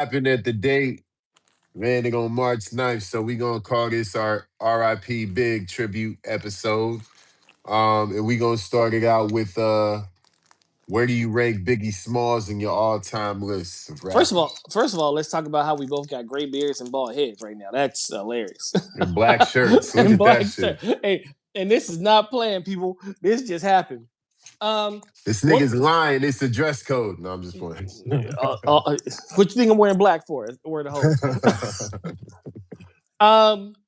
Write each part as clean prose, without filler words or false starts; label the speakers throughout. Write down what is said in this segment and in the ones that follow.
Speaker 1: happened at the date landing on March 9th. So we gonna call this our RIP Big tribute episode. And we gonna start it out with where do you rank Biggie Smalls in your all-time list of rappers?
Speaker 2: First of all, let's talk about how we both got gray beards and bald heads right now. That's hilarious.
Speaker 1: And black shirts. Look
Speaker 2: And
Speaker 1: at that
Speaker 2: black
Speaker 1: shit.
Speaker 2: shirt. Hey, and this is not planned, people. This just happened. Um,
Speaker 1: This
Speaker 2: what?
Speaker 1: nigga's lying. It's the dress code. No, I'm just playing.
Speaker 2: What you think I'm wearing black for? Wearing the hose.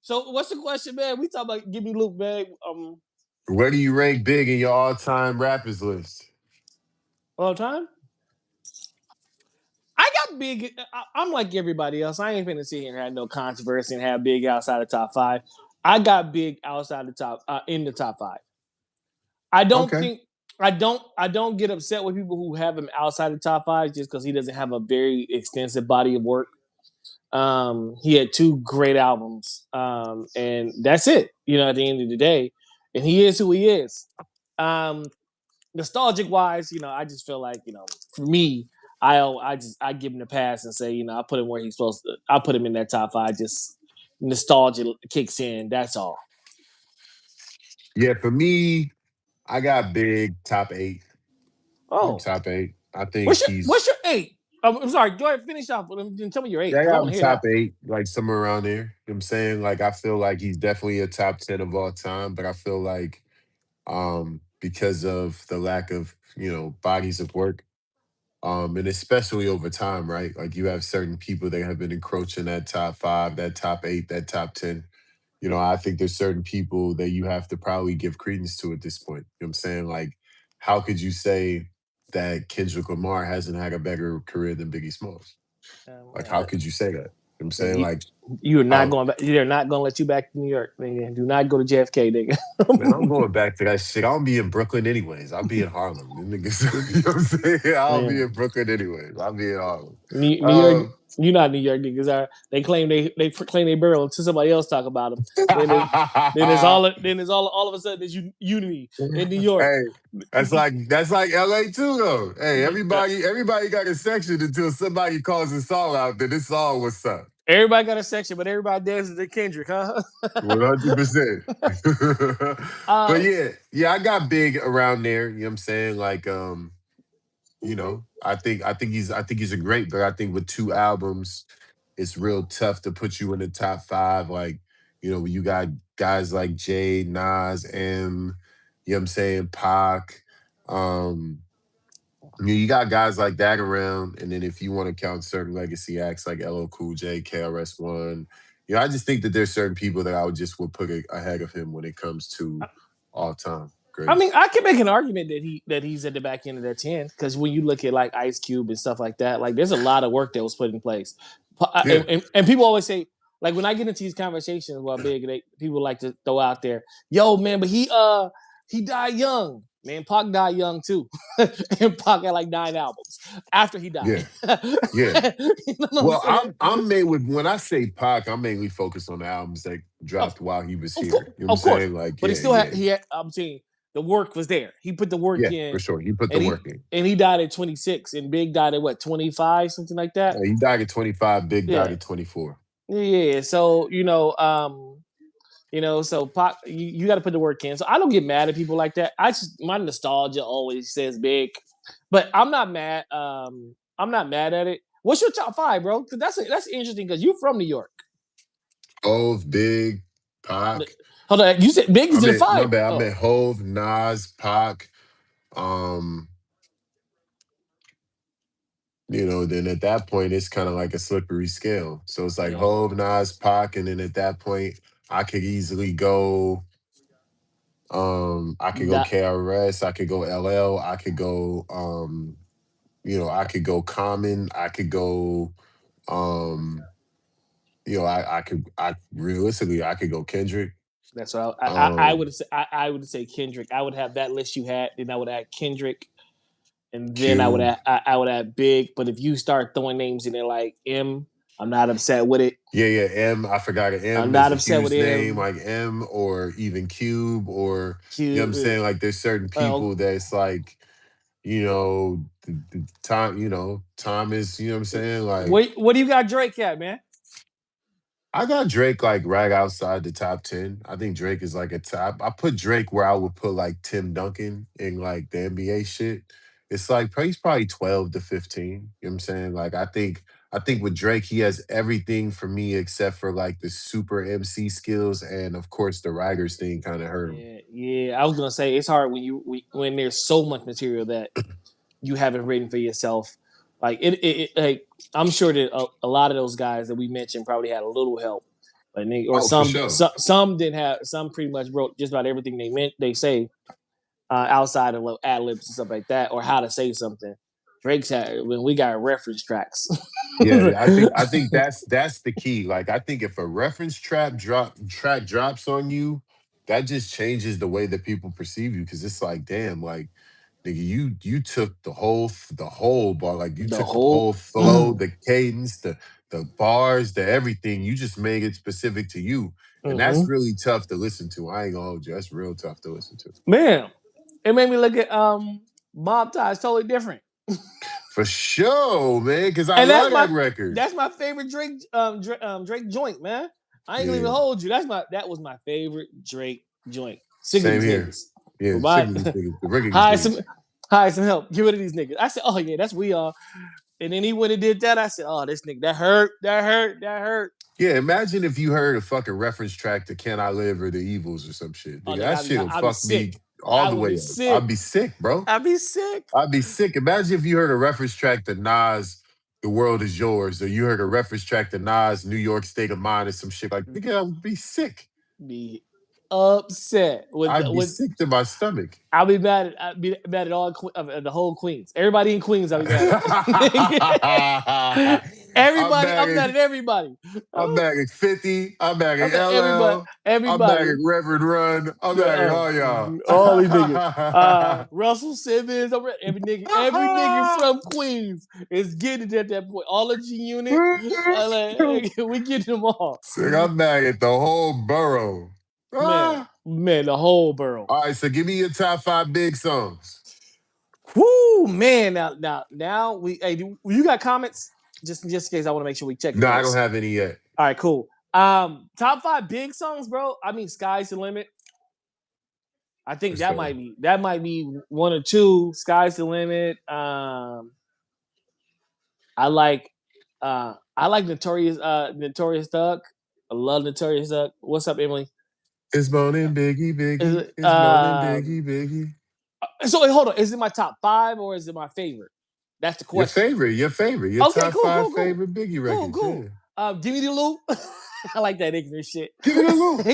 Speaker 2: So what's the question, man? We talk about give me Luke, man.
Speaker 1: Where do you rank Big in your all-time rappers list?
Speaker 2: All time. I got big. I'm like everybody else. I ain't finna sit here and have no controversy and have big outside the top five. I got big outside the top in the top five. I don't
Speaker 1: Okay.
Speaker 2: think I don't get upset with people who have him outside the top five just because he doesn't have a very extensive body of work. He had two great albums, and that's it. At the end of the day, and he is who he is. Um, Nostalgic wise, I just feel like for me, I give him the pass and say I put him where he's supposed to. I put him in that top five. Just nostalgia kicks in. That's all.
Speaker 1: Yeah, for me, I got Big top eight.
Speaker 2: Oh,
Speaker 1: Top eight. I think
Speaker 2: what's your
Speaker 1: he's
Speaker 2: eight? I'm sorry. Go ahead, finish off. Tell me your eight
Speaker 1: yeah, I
Speaker 2: because I
Speaker 1: got
Speaker 2: want
Speaker 1: him
Speaker 2: to hear
Speaker 1: top
Speaker 2: that.
Speaker 1: eight, like somewhere around there. You know what I'm saying? Like I feel like he's definitely a top 10 of all time, but I feel like because of the lack of, bodies of work, and especially over time, right? Like you have certain people that have been encroaching that top five, that top eight, that top 10. I think there's certain people that you have to probably give credence to at this point. You know what I'm saying? Like, how could you say that Kendrick Lamar hasn't had a better career than Biggie Smalls? Like, how
Speaker 2: Uh,
Speaker 1: could you say that? You know what I'm saying?
Speaker 2: you,
Speaker 1: Like,
Speaker 2: you're not
Speaker 1: how
Speaker 2: going back. They're not going to let you back to New York. Nigga. Do not go to JFK,
Speaker 1: man, I'm
Speaker 2: nigga.
Speaker 1: going back to that shit. I'll be in Brooklyn anyways. I'll be in Harlem. Them niggas, you know what I'm saying? I'll be
Speaker 2: Man,
Speaker 1: in Brooklyn anyways. I'll be in Harlem.
Speaker 2: New York.
Speaker 1: Um,
Speaker 2: You not New York niggas are. They claim they claim they burial until somebody else talk about them. Then it, then it's all of a sudden there's unity in New York.
Speaker 1: hey, that's like LA too though. Hey, everybody got a section until somebody calls a song out that this song what's up.
Speaker 2: Everybody got a section, but everybody dances to Kendrick, huh?
Speaker 1: 100%. But
Speaker 2: uh,
Speaker 1: yeah, I got Big around there. You know what I'm saying? Like, I think he's a great, but I think with two albums, it's real tough to put you in the top five. Like, when you got guys like Jay, Nas, M, you know what I'm saying, Pac. Um, you got guys like that around, and then if you want to count certain legacy acts like LL Cool J, KRS-One, I just think that there's certain people that would put ahead of him when it comes to all time
Speaker 2: I mean,
Speaker 1: greats.
Speaker 2: I can make an argument that he's at the back end of that 10 because when you look at like Ice Cube and stuff like that, like there's a lot of work that was put in place,
Speaker 1: Yeah,
Speaker 2: and people always say like when I get into these conversations about Big, people like to throw out there, yo man, but he died young. Man, Pac died young too, and Pac had like 9 albums after he died.
Speaker 1: yeah, yeah.
Speaker 2: You know what I'm
Speaker 1: Well,
Speaker 2: saying?
Speaker 1: I'm made with when I say Pac, I'm mainly focused on the albums that
Speaker 2: Of
Speaker 1: dropped while he was
Speaker 2: of
Speaker 1: here.
Speaker 2: course,
Speaker 1: You know what I'm
Speaker 2: of course,
Speaker 1: saying? Like,
Speaker 2: but he
Speaker 1: yeah,
Speaker 2: still had
Speaker 1: yeah,
Speaker 2: he had. I'm saying the work was there. He put the work
Speaker 1: yeah, for
Speaker 2: in,
Speaker 1: sure. He put the
Speaker 2: and
Speaker 1: work
Speaker 2: he
Speaker 1: in.
Speaker 2: and he died at 26, and Big died at what 25, something like that.
Speaker 1: He died at 25. Big died
Speaker 2: Yeah,
Speaker 1: at 24.
Speaker 2: yeah. So so Pac, you got to put the work in. So I don't get mad at people like that. I just my nostalgia always says Big, but I'm not mad. I'm not mad at it. What's your top five, bro? Because that's interesting because you're from New York.
Speaker 1: Hove, Big, Pac.
Speaker 2: Hold on, you said Big
Speaker 1: I
Speaker 2: is in
Speaker 1: meant my
Speaker 2: five.
Speaker 1: bad. I
Speaker 2: Oh,
Speaker 1: meant Hove, Nas, Pac. Um, then at that point it's kind of like a slippery scale. So it's like
Speaker 2: yeah.
Speaker 1: Hove, Nas, Pac, and then at that point I could easily go. I could go
Speaker 2: That
Speaker 1: KRS. I could go LL. I could go. I could go Common. I could go. Um, I realistically I could go Kendrick.
Speaker 2: That's what I
Speaker 1: Um,
Speaker 2: would say. I would say Kendrick. I would have that list you had, then I would add Kendrick, and then
Speaker 1: Cube.
Speaker 2: I would add Big. But if you start throwing names in there like M, I'm not upset with it.
Speaker 1: Yeah, yeah. M. I forgot it.
Speaker 2: I'm
Speaker 1: M is
Speaker 2: not
Speaker 1: a
Speaker 2: upset with
Speaker 1: huge name,
Speaker 2: M.
Speaker 1: like M or even Cube, or you know what I'm
Speaker 2: Q.
Speaker 1: saying. Like there's certain
Speaker 2: Well,
Speaker 1: people that's like. the time, time is, you know what I'm saying? Like,
Speaker 2: What do you got Drake at, man?
Speaker 1: I got Drake like right outside the top 10. I think Drake is like a top. I put Drake where I would put like Tim Duncan in like the NBA shit. It's like he's probably 12 to 15. You know what I'm saying? Like I think with Drake, he has everything for me except for like the super MC skills, and of course the writers thing kind of hurt him.
Speaker 2: Yeah. I was gonna say it's hard when there's so much material that you haven't written for yourself. Like like I'm sure that a lot of those guys that we mentioned probably had a little help, but or
Speaker 1: Oh, for sure.
Speaker 2: some didn't have. Some pretty much wrote just about everything they say outside of ad libs and stuff like that, or how to say something. Drake's had when we got reference tracks.
Speaker 1: Yeah, I think that's the key. Like I think if a reference track drops on you, that just changes the way that people perceive you because it's like, damn, like nigga, you took the whole bar, like you
Speaker 2: The
Speaker 1: took the whole
Speaker 2: whole
Speaker 1: flow, the cadence, the bars, the everything. You just made it specific to you, and that's
Speaker 2: Mhm.
Speaker 1: really tough to listen to. I ain't gonna hold you. That's real tough to listen to.
Speaker 2: Man, it made me look at Mob Ties totally different.
Speaker 1: For sure, man, because I
Speaker 2: And
Speaker 1: love that record.
Speaker 2: that's my favorite Drake joint, man. I ain't gonna even
Speaker 1: Yeah,
Speaker 2: hold you. That was my favorite Drake joint. Sick of
Speaker 1: same
Speaker 2: these
Speaker 1: here.
Speaker 2: niggas.
Speaker 1: Yeah, sick
Speaker 2: Provide
Speaker 1: of these niggas. The rig of these
Speaker 2: hire some
Speaker 1: niggas.
Speaker 2: hire some help. Get rid of these niggas. I said, oh yeah, that's we are. And then he went and did that. I said, oh, this nigga, that hurt, that hurt, that hurt.
Speaker 1: Yeah, imagine if you heard a fucking reference track to "Can I Live" or "The Evils" or some shit.
Speaker 2: Oh
Speaker 1: Nigga,
Speaker 2: nigga,
Speaker 1: that shit'll
Speaker 2: I'd be
Speaker 1: fuck me
Speaker 2: sick.
Speaker 1: all
Speaker 2: I
Speaker 1: the
Speaker 2: would
Speaker 1: way
Speaker 2: be
Speaker 1: up. I'd
Speaker 2: sick.
Speaker 1: be sick, bro.
Speaker 2: I'd be sick.
Speaker 1: I'd be sick. Imagine if you heard a reference track to Nas, "The World Is Yours," or you heard a reference track to Nas, "New York State of Mind," or some shit like. Nigga, I would be sick.
Speaker 2: Be upset
Speaker 1: I'd be
Speaker 2: with
Speaker 1: sick to my stomach.
Speaker 2: I'd be mad at all the whole Queens. Everybody in Queens, I'll be mad at.
Speaker 1: I'm
Speaker 2: Everybody, I'm mad
Speaker 1: back.
Speaker 2: at everybody.
Speaker 1: I'm back at 50. I'm back
Speaker 2: I'm
Speaker 1: at
Speaker 2: mad at everybody.
Speaker 1: LL. I'm back
Speaker 2: Everybody.
Speaker 1: at Reverend Run. I'm back at all y'all.
Speaker 2: All these niggas. Russell Simmons, every nigga from Queens is getting it at that point. All of G Unit, we getting them all.
Speaker 1: Sick, I'm back at the whole borough.
Speaker 2: Man,
Speaker 1: Ah.
Speaker 2: man, the whole borough.
Speaker 1: All right, so give me your top 5 big songs.
Speaker 2: Whoo, man. Now we hey, you got comments? Just in case I want to make sure we check it
Speaker 1: No, I don't
Speaker 2: first.
Speaker 1: have any yet.
Speaker 2: All right, cool. Top 5 big songs, bro. I mean, Sky's the limit. I think
Speaker 1: Let's go.
Speaker 2: that might be one or two. Sky's the limit. I like Notorious Thug. I love Notorious Thug. What's up, Emily?
Speaker 1: It's Moaning Biggie,
Speaker 2: Is
Speaker 1: Biggie.
Speaker 2: it,
Speaker 1: It's Moaning Biggie, Biggie.
Speaker 2: so wait, hold on. Is it my top 5 or is it my favorite? That's the
Speaker 1: Your
Speaker 2: question.
Speaker 1: favorite, your favorite, your
Speaker 2: Okay,
Speaker 1: top
Speaker 2: cool,
Speaker 1: 5
Speaker 2: cool, cool,
Speaker 1: favorite Biggie
Speaker 2: cool,
Speaker 1: records. Yeah.
Speaker 2: cool. Give me the loot. I like that ignorant shit.
Speaker 1: Give me the loot.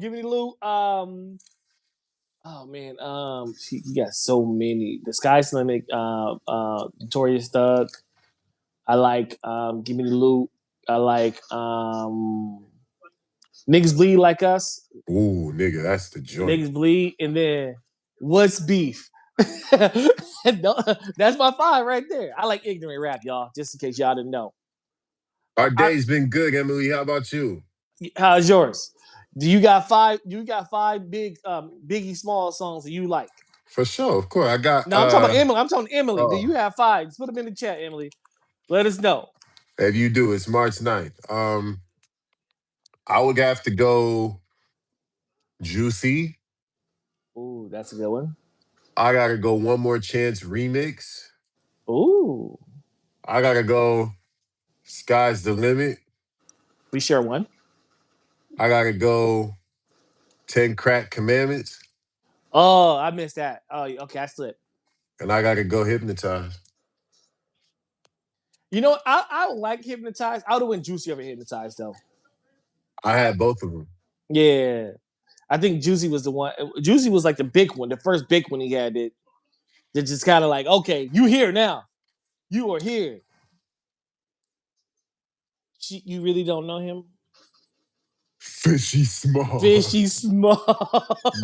Speaker 2: Give me the loot. Oh man, he got so many. The Sky's Limit, Notorious Thug. I like Give Me the Loot. I like Niggas Bleed Like Us.
Speaker 1: Ooh, nigga, that's the joint.
Speaker 2: Niggas Bleed, and then What's Beef? That's my 5 right there. I like ignorant rap, y'all. Just in case y'all didn't know.
Speaker 1: Our
Speaker 2: I,
Speaker 1: day's been good, Emily. How about you?
Speaker 2: how's yours? Do you got 5? You got 5 big Biggie Small songs that you like?
Speaker 1: For sure, of course. I got
Speaker 2: No, I'm talking about Emily. I'm talking Emily. Do
Speaker 1: oh,
Speaker 2: you have 5? Just put them in the chat, Emily. Let us know.
Speaker 1: if you do, it's March 9th. I would have to go Juicy.
Speaker 2: Ooh, that's a good one.
Speaker 1: I gotta go One More Chance remix.
Speaker 2: Ooh,
Speaker 1: I gotta go Sky's the Limit.
Speaker 2: we share one.
Speaker 1: I gotta go 10 Crack Commandments.
Speaker 2: Oh, I missed that. Oh, okay, I slipped.
Speaker 1: And I gotta go Hypnotize.
Speaker 2: You know, I don't like Hypnotized. I would have went Juicy over Hypnotized though.
Speaker 1: I had both of them.
Speaker 2: Yeah, I think Juicy was the one. Juicy was like the big one, the first big one he had. That just kind of like, okay, you here now. You are here. You really don't know him?
Speaker 1: Fishy Small.
Speaker 2: Fishy Small.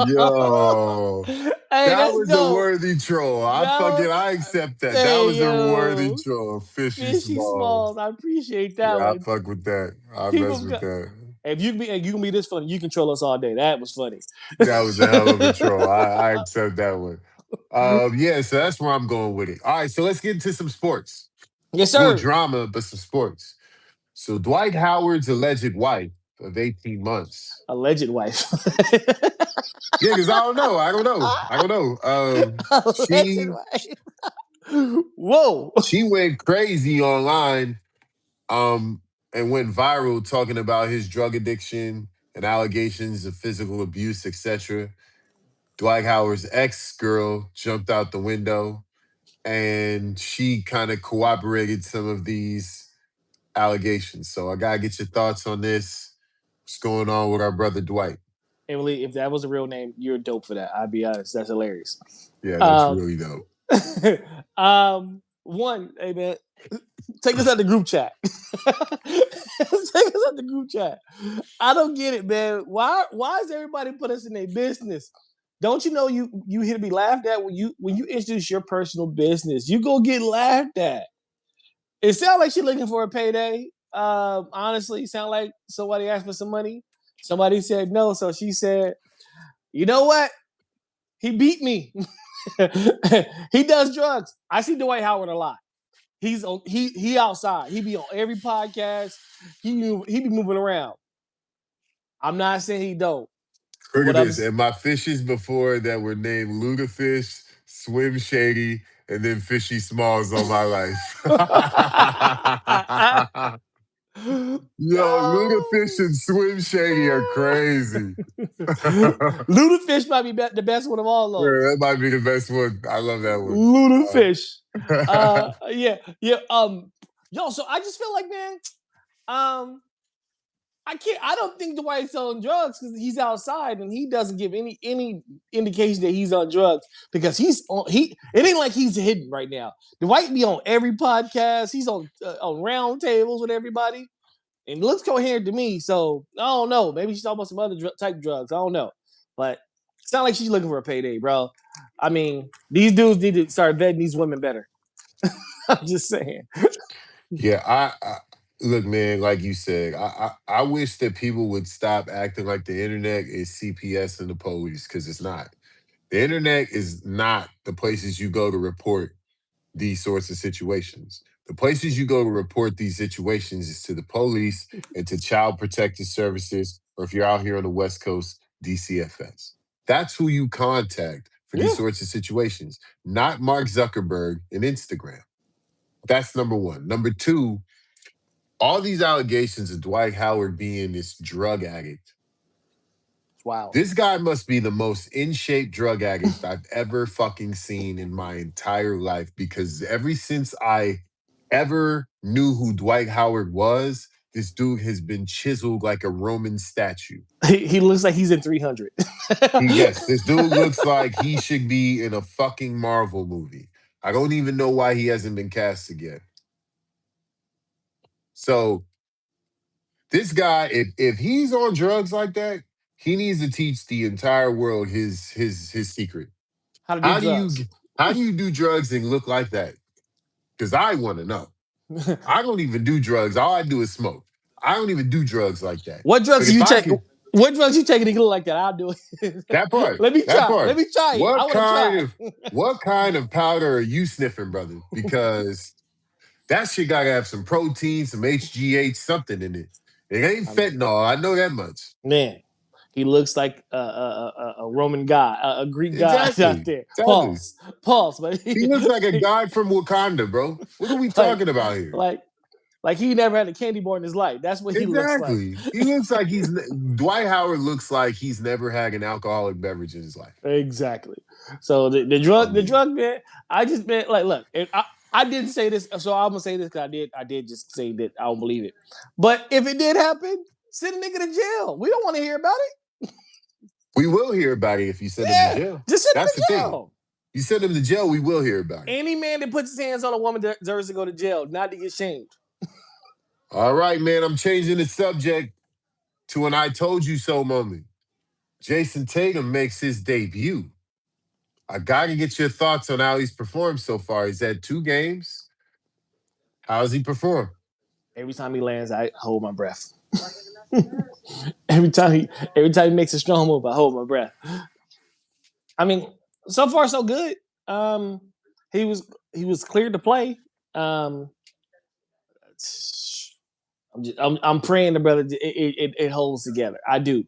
Speaker 1: Yo.
Speaker 2: Hey,
Speaker 1: That
Speaker 2: that's
Speaker 1: was a
Speaker 2: dope.
Speaker 1: worthy troll. I accept that. That
Speaker 2: Hey
Speaker 1: was a worthy
Speaker 2: yo,
Speaker 1: troll. Fishy
Speaker 2: Fishy
Speaker 1: Smalls.
Speaker 2: Smalls. I appreciate that
Speaker 1: Yeah, I
Speaker 2: one.
Speaker 1: fuck with that. I
Speaker 2: Keep
Speaker 1: mess
Speaker 2: them.
Speaker 1: with that.
Speaker 2: If you can be this funny, you control us all day. That was funny.
Speaker 1: That was a hell of a troll. I accept that one. Yeah, so that's where I'm going with it. All right, so let's get into some sports.
Speaker 2: Yes,
Speaker 1: More
Speaker 2: sir.
Speaker 1: drama, but some sports. So Dwight Howard's alleged wife of 18 months.
Speaker 2: Alleged wife.
Speaker 1: Yeah, because I don't know. I don't know. I don't know.
Speaker 2: Alleged wife. Whoa.
Speaker 1: She went crazy online, um, and went viral talking about his drug addiction and allegations of physical abuse, etc. Dwight Howard's ex-girl jumped out the window and she kind of corroborated some of these allegations. So I gotta get your thoughts on this. What's going on with our brother Dwight?
Speaker 2: Emily, if that was a real name, you're dope for that. I'll be honest. That's hilarious.
Speaker 1: Yeah, that's
Speaker 2: Um,
Speaker 1: really dope.
Speaker 2: one, hey man, take us out the group chat. Take us out the group chat. I don't get it, man. Why is everybody put us in their business? Don't you know you here to be laughed at when you introduce your personal business? You go get laughed at. It sounds like she's looking for a payday. Honestly, sound like somebody asked for some money. Somebody said no, so she said, "You know what? He beat me. He does drugs. I see Dwight Howard a lot. He's on he outside. He be on every podcast. He be moving around. I'm not saying he don't.
Speaker 1: Look at
Speaker 2: What I'm
Speaker 1: this. And my fishes before that were named Ludafish, Swim Shady, and then Fishy Smalls on my life. Yo, Ludafish and Swim Shady are crazy.
Speaker 2: Ludafish might be the best one of all
Speaker 1: Yeah,
Speaker 2: those.
Speaker 1: that might be the best one. I love that one.
Speaker 2: Ludafish.
Speaker 1: Uh,
Speaker 2: Yeah, yeah. Yo, so I just feel like, man, um, I can't. I don't think Dwight's on drugs because he's outside and he doesn't give any indication that he's on drugs because he's on. It ain't like he's hidden right now. Dwight be on every podcast. He's on round tables with everybody, and it looks coherent to me. So I don't know. Maybe she's talking about some other type drugs. I don't know, but it's not like she's looking for a payday, bro. I mean, these dudes need to start vetting these women better. I'm just saying.
Speaker 1: yeah, I look, man. Like you said, I wish that people would stop acting like the internet is CPS and the police because it's not. The internet is not the places you go to report these sorts of situations. The places you go to report these situations is to the police and to child protective services, or if you're out here on the West Coast, DCFS. That's who you contact for these
Speaker 2: Yeah.
Speaker 1: sorts of situations, not Mark Zuckerberg and Instagram. That's number one. Number two, all these allegations of Dwight Howard being this drug addict.
Speaker 2: Wow.
Speaker 1: This guy must be the most in shape drug addict I've ever fucking seen in my entire life because ever since I ever knew who Dwight Howard was, this dude has been chiseled like a Roman statue.
Speaker 2: He looks like he's in 300.
Speaker 1: Yes, this dude looks like he should be in a fucking Marvel movie. I don't even know why he hasn't been casted yet. So this guy, if he's on drugs like that, he needs to teach the entire world his secret.
Speaker 2: How to do
Speaker 1: How do you
Speaker 2: drugs.
Speaker 1: how do you do drugs and look like that? Because I want to know. I don't even do drugs. All I do is smoke. I don't even do drugs like that.
Speaker 2: What drugs
Speaker 1: But
Speaker 2: do
Speaker 1: if
Speaker 2: you
Speaker 1: I
Speaker 2: take?
Speaker 1: could,
Speaker 2: What drugs you taking to get like that? I'll do it.
Speaker 1: that part,
Speaker 2: Let me
Speaker 1: that
Speaker 2: try. Let
Speaker 1: part.
Speaker 2: me try it. I
Speaker 1: What
Speaker 2: want to
Speaker 1: kind
Speaker 2: try.
Speaker 1: of what kind of powder are you sniffing, brother? Because that shit gotta have some protein, some HGH, something in it. It ain't
Speaker 2: I mean,
Speaker 1: fentanyl. I know that much.
Speaker 2: man, he looks like a Roman god, a Greek god out
Speaker 1: Exactly.
Speaker 2: there.
Speaker 1: Exactly.
Speaker 2: Pause. Pause. But
Speaker 1: He looks like a guy from Wakanda, bro. What are we
Speaker 2: like,
Speaker 1: talking about here?
Speaker 2: like, like he never had a candy bar in his life. That's what he looks like.
Speaker 1: Exactly. He looks like Dwight Howard looks like he's never had an alcoholic beverage in his life.
Speaker 2: Exactly. So
Speaker 1: I
Speaker 2: the
Speaker 1: mean,
Speaker 2: drug man. I just meant like, look, I didn't say this, so I'm gonna say this because I did just say that I don't believe it. But if it did happen, send a nigga to jail. We don't want to hear about it.
Speaker 1: we will hear about it if you send him to
Speaker 2: Yeah,
Speaker 1: jail.
Speaker 2: just send him
Speaker 1: That's
Speaker 2: to
Speaker 1: the thing.
Speaker 2: jail.
Speaker 1: You send him to jail, we will hear about it.
Speaker 2: Any man that puts his hands on a woman deserves to go to jail, not to get shamed.
Speaker 1: All right, man. I'm changing the subject to an I told you so moment. Jason Tatum makes his debut. I gotta get your thoughts on how he's performed so far. He's had 2 games. How's he perform?
Speaker 2: Every time he lands, I hold my breath. every time he makes a strong move, I hold my breath. I mean, So far, so good. Um, he was cleared to play. Um, I'm praying the brother it holds together. I do.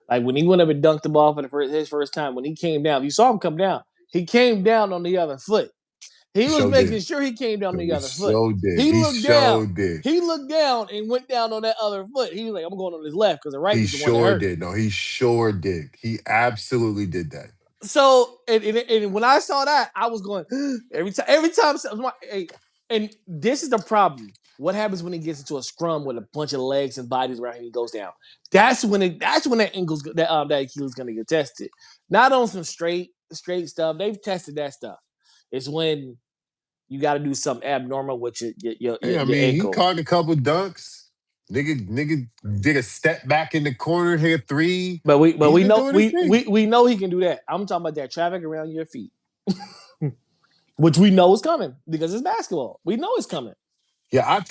Speaker 2: Like when he went up and dunked the ball for his first time, when he came down, you saw him come down. He came down on the other foot. He
Speaker 1: He
Speaker 2: was
Speaker 1: so
Speaker 2: making
Speaker 1: did.
Speaker 2: sure he came down on
Speaker 1: No,
Speaker 2: the
Speaker 1: he
Speaker 2: other foot.
Speaker 1: so did.
Speaker 2: He
Speaker 1: He
Speaker 2: looked down.
Speaker 1: so did.
Speaker 2: He looked down and went down on that other foot. He was like, "I'm going on his left because the right
Speaker 1: He
Speaker 2: is the one that
Speaker 1: sure
Speaker 2: hurt."
Speaker 1: did. No, he sure did. He absolutely did that.
Speaker 2: So and when I saw that, I was going every time. And this is the problem. What happens when he gets into a scrum with a bunch of legs and bodies around him? He goes down. That's when that Achilles going to get tested. Not on some straight stuff. They've tested that stuff. It's when you got to do something abnormal with
Speaker 1: Hey, I
Speaker 2: your
Speaker 1: mean, he
Speaker 2: ankle.
Speaker 1: caught a couple dunks. Nigga did a step back in the corner, hit a three.
Speaker 2: But
Speaker 1: He's
Speaker 2: we
Speaker 1: been
Speaker 2: know
Speaker 1: doing his thing.
Speaker 2: we know he can do that. I'm talking about that traffic around your feet, which we know is coming because it's basketball. We know it's coming.
Speaker 1: Yeah, I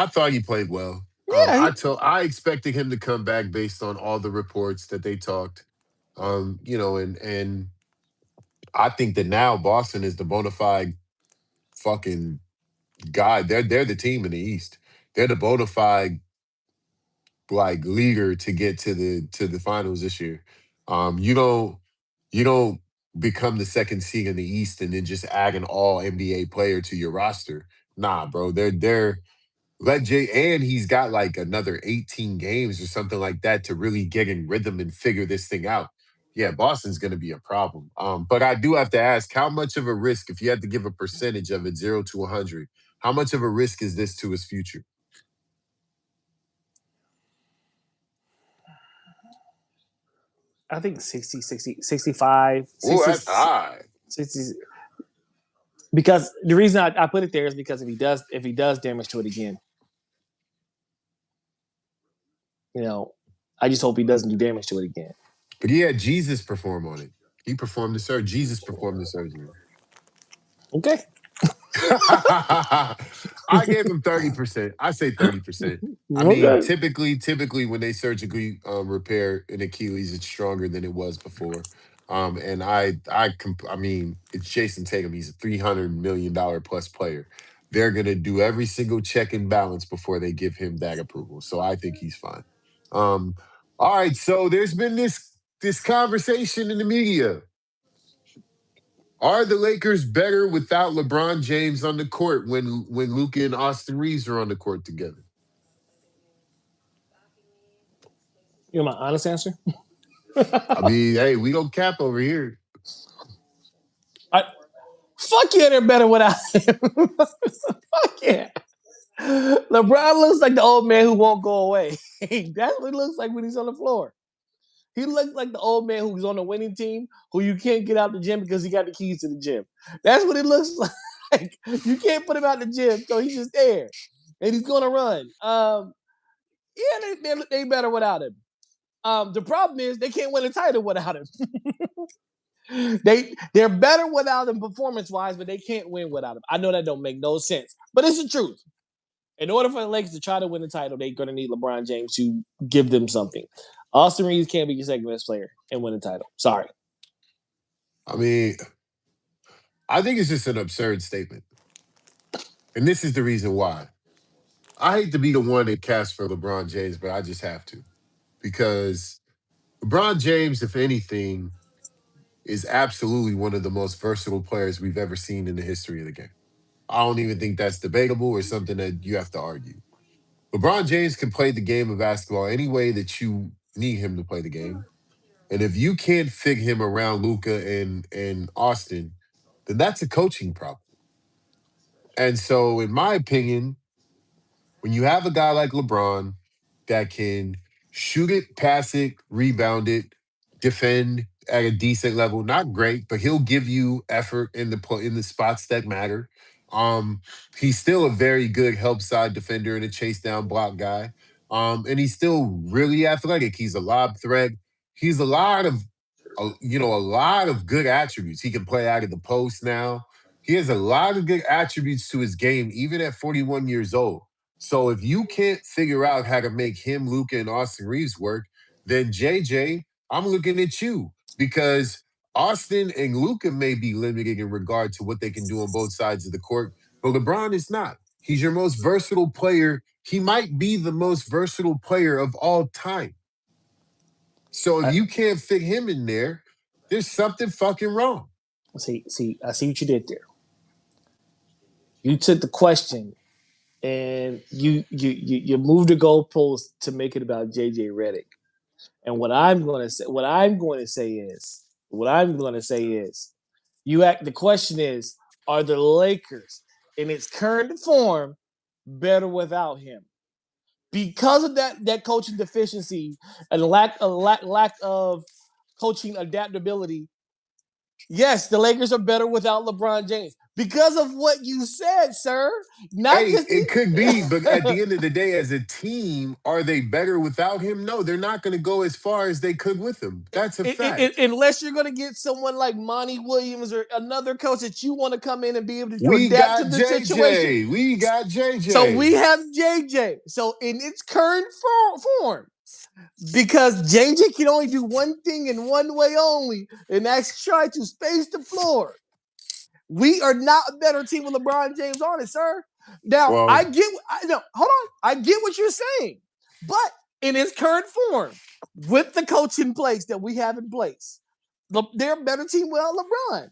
Speaker 1: thought he played well.
Speaker 2: Yeah,
Speaker 1: I expected him to come back based on all the reports that they talked. And I think that now Boston is the bona fide fucking guy. They're the team in the East. They're the bona fide like leader to get to the finals this year. You don't become the second seed in the East and then just add an all NBA player to your roster. Nah, bro. They're let Jay and he's got like another 18 games or something like that to really get in rhythm and figure this thing out. Yeah, Boston's gonna be a problem. But I do have to ask, how much of a risk, if you had to give a percentage of it 0 to 100, how much of a risk is this to his future?
Speaker 2: I think 60, 60, 65,
Speaker 1: Oh,
Speaker 2: 60,
Speaker 1: that's high.
Speaker 2: 60. Because the reason I put it there is because if he does damage to it again, you know, I just hope he doesn't do damage to it again.
Speaker 1: But he had Jesus perform on it. He performed the surgery. Jesus performed the surgery.
Speaker 2: Okay.
Speaker 1: I gave him 30%. I say 30%. I mean,
Speaker 2: Okay.
Speaker 1: typically when they surgically repair an Achilles, it's stronger than it was before. And I mean, it's Jason Tatum. He's a $300 million plus player. They're gonna do every single check and balance before they give him that approval. So I think he's fine. Um, all right. So there's been this conversation in the media. Are the Lakers better without LeBron James on the court when Luka and Austin Reeves are on the court together?
Speaker 2: You know my honest answer?
Speaker 1: I mean, hey, we don't cap over here.
Speaker 2: I, fuck yeah, they're better without him. Fuck yeah. LeBron looks like the old man who won't go away. That's what he looks like when he's on the floor. He looks like the old man who's on the winning team who you can't get out the gym because he got the keys to the gym. That's what it looks like. You can't put him out the gym, so he's just there. And he's gonna run. Yeah, they better without him. The problem is they can't win a title without him. They're better without him performance wise, but they can't win without him. I know that don't make no sense, but it's the truth. In order for the Lakers to try to win the title, they're going to need LeBron James to give them something. Austin Reeves can't be your second best player and win the title. Sorry.
Speaker 1: I mean, I think it's just an absurd statement. And this is the reason why. I hate to be the one that casts for LeBron James, but I just have to. Because LeBron James, if anything, is absolutely one of the most versatile players we've ever seen in the history of the game. I don't even think that's debatable or something that you have to argue. LeBron James can play the game of basketball any way that you need him to play the game. And if you can't fig him around Luca and Austin, then that's a coaching problem. And so, in my opinion, when you have a guy like LeBron that can shoot it, pass it, rebound it, defend at a decent level, not great, but he'll give you effort in the spots that matter. Um, he's still a very good help side defender and a chase down block guy. And he's still really athletic. He's a lob threat. He's a lot of good attributes. He can play out of the post now. He has a lot of good attributes to his game, even at 41 years old. So if you can't figure out how to make him, Luca, and Austin Reeves work, then JJ, I'm looking at you because Austin and Luca may be limited in regard to what they can do on both sides of the court, but LeBron is not. He's your most versatile player. He might be the most versatile player of all time. So if
Speaker 2: I,
Speaker 1: you can't fit him in there, there's something fucking wrong.
Speaker 2: see, I see what you did there. You took the question and you moved the goalpost to make it about JJ Redick. And what I'm going to say is, the question is, are the Lakers in its current form better without him? Because of that coaching deficiency and lack of coaching adaptability, yes, the Lakers are better without LeBron James because of what you said, sir. Not
Speaker 1: Hey,
Speaker 2: just
Speaker 1: it could be, but at
Speaker 2: the,
Speaker 1: the end of the day, as a team, are they better without him? No, they're not going to go as far as they could with him. That's a fact.
Speaker 2: unless you're going to get someone like Monty Williams or another coach that you want to come in and be able to
Speaker 1: We
Speaker 2: adapt to
Speaker 1: got
Speaker 2: the situation.
Speaker 1: JJ. We got
Speaker 2: So
Speaker 1: JJ.
Speaker 2: we have JJ. So in its current form, because JJ can only do one thing in one way only, and that's try to space the floor. We are not a better team with LeBron James on it, sir. Now
Speaker 1: Well,
Speaker 2: hold on. I get what you're saying, but in his current form, with the coach in place that we have in place, they're a better team without LeBron.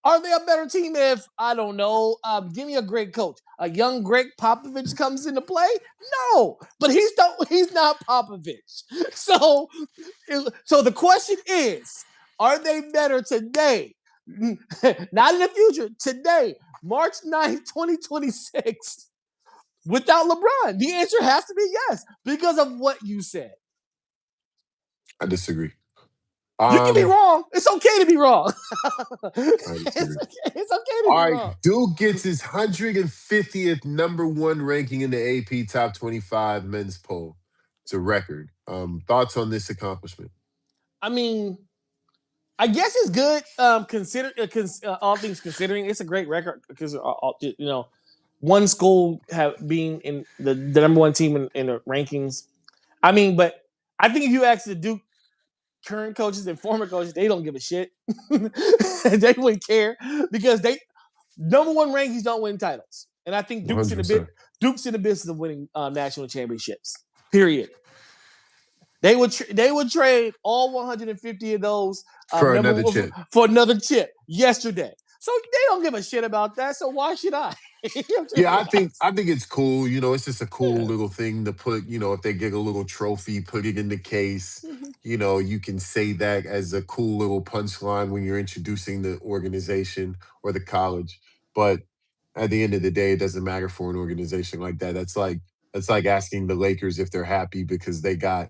Speaker 2: Are they a better team if, I don't know, give me a great coach? A young Greg Popovich comes into play? No, but he's not Popovich. So the question is, are they better today? Not in the future, today, March 9th, 2026, without LeBron? The answer has to be yes, because of what you said.
Speaker 1: I disagree.
Speaker 2: You can be
Speaker 1: Um,
Speaker 2: wrong. It's okay to be wrong.
Speaker 1: I disagree.
Speaker 2: It's okay to
Speaker 1: All
Speaker 2: be
Speaker 1: right,
Speaker 2: wrong.
Speaker 1: Duke gets his 150th number one ranking in the AP Top 25 men's poll. It's a record. Thoughts on this accomplishment?
Speaker 2: I mean, I guess it's good. All things considering, it's a great record because one school being in the number one team in the rankings. I mean, but I think if you ask the Duke current coaches and former coaches, they don't give a shit. They wouldn't care because they number one rankings don't win titles, and I think
Speaker 1: 100%.
Speaker 2: Duke's in the business of winning national championships. Period. They would trade all 150 of those
Speaker 1: For another chip.
Speaker 2: for another chip yesterday. So they don't give a shit about that. So why should I?
Speaker 1: Yeah, I think it's cool. It's just a cool
Speaker 2: Yeah.
Speaker 1: little thing to put, if they get a little trophy, put it in the case.
Speaker 2: Mhm.
Speaker 1: You can say that as a cool little punchline when you're introducing the organization or the college. But at the end of the day, it doesn't matter for an organization like that. That's like asking the Lakers if they're happy because they got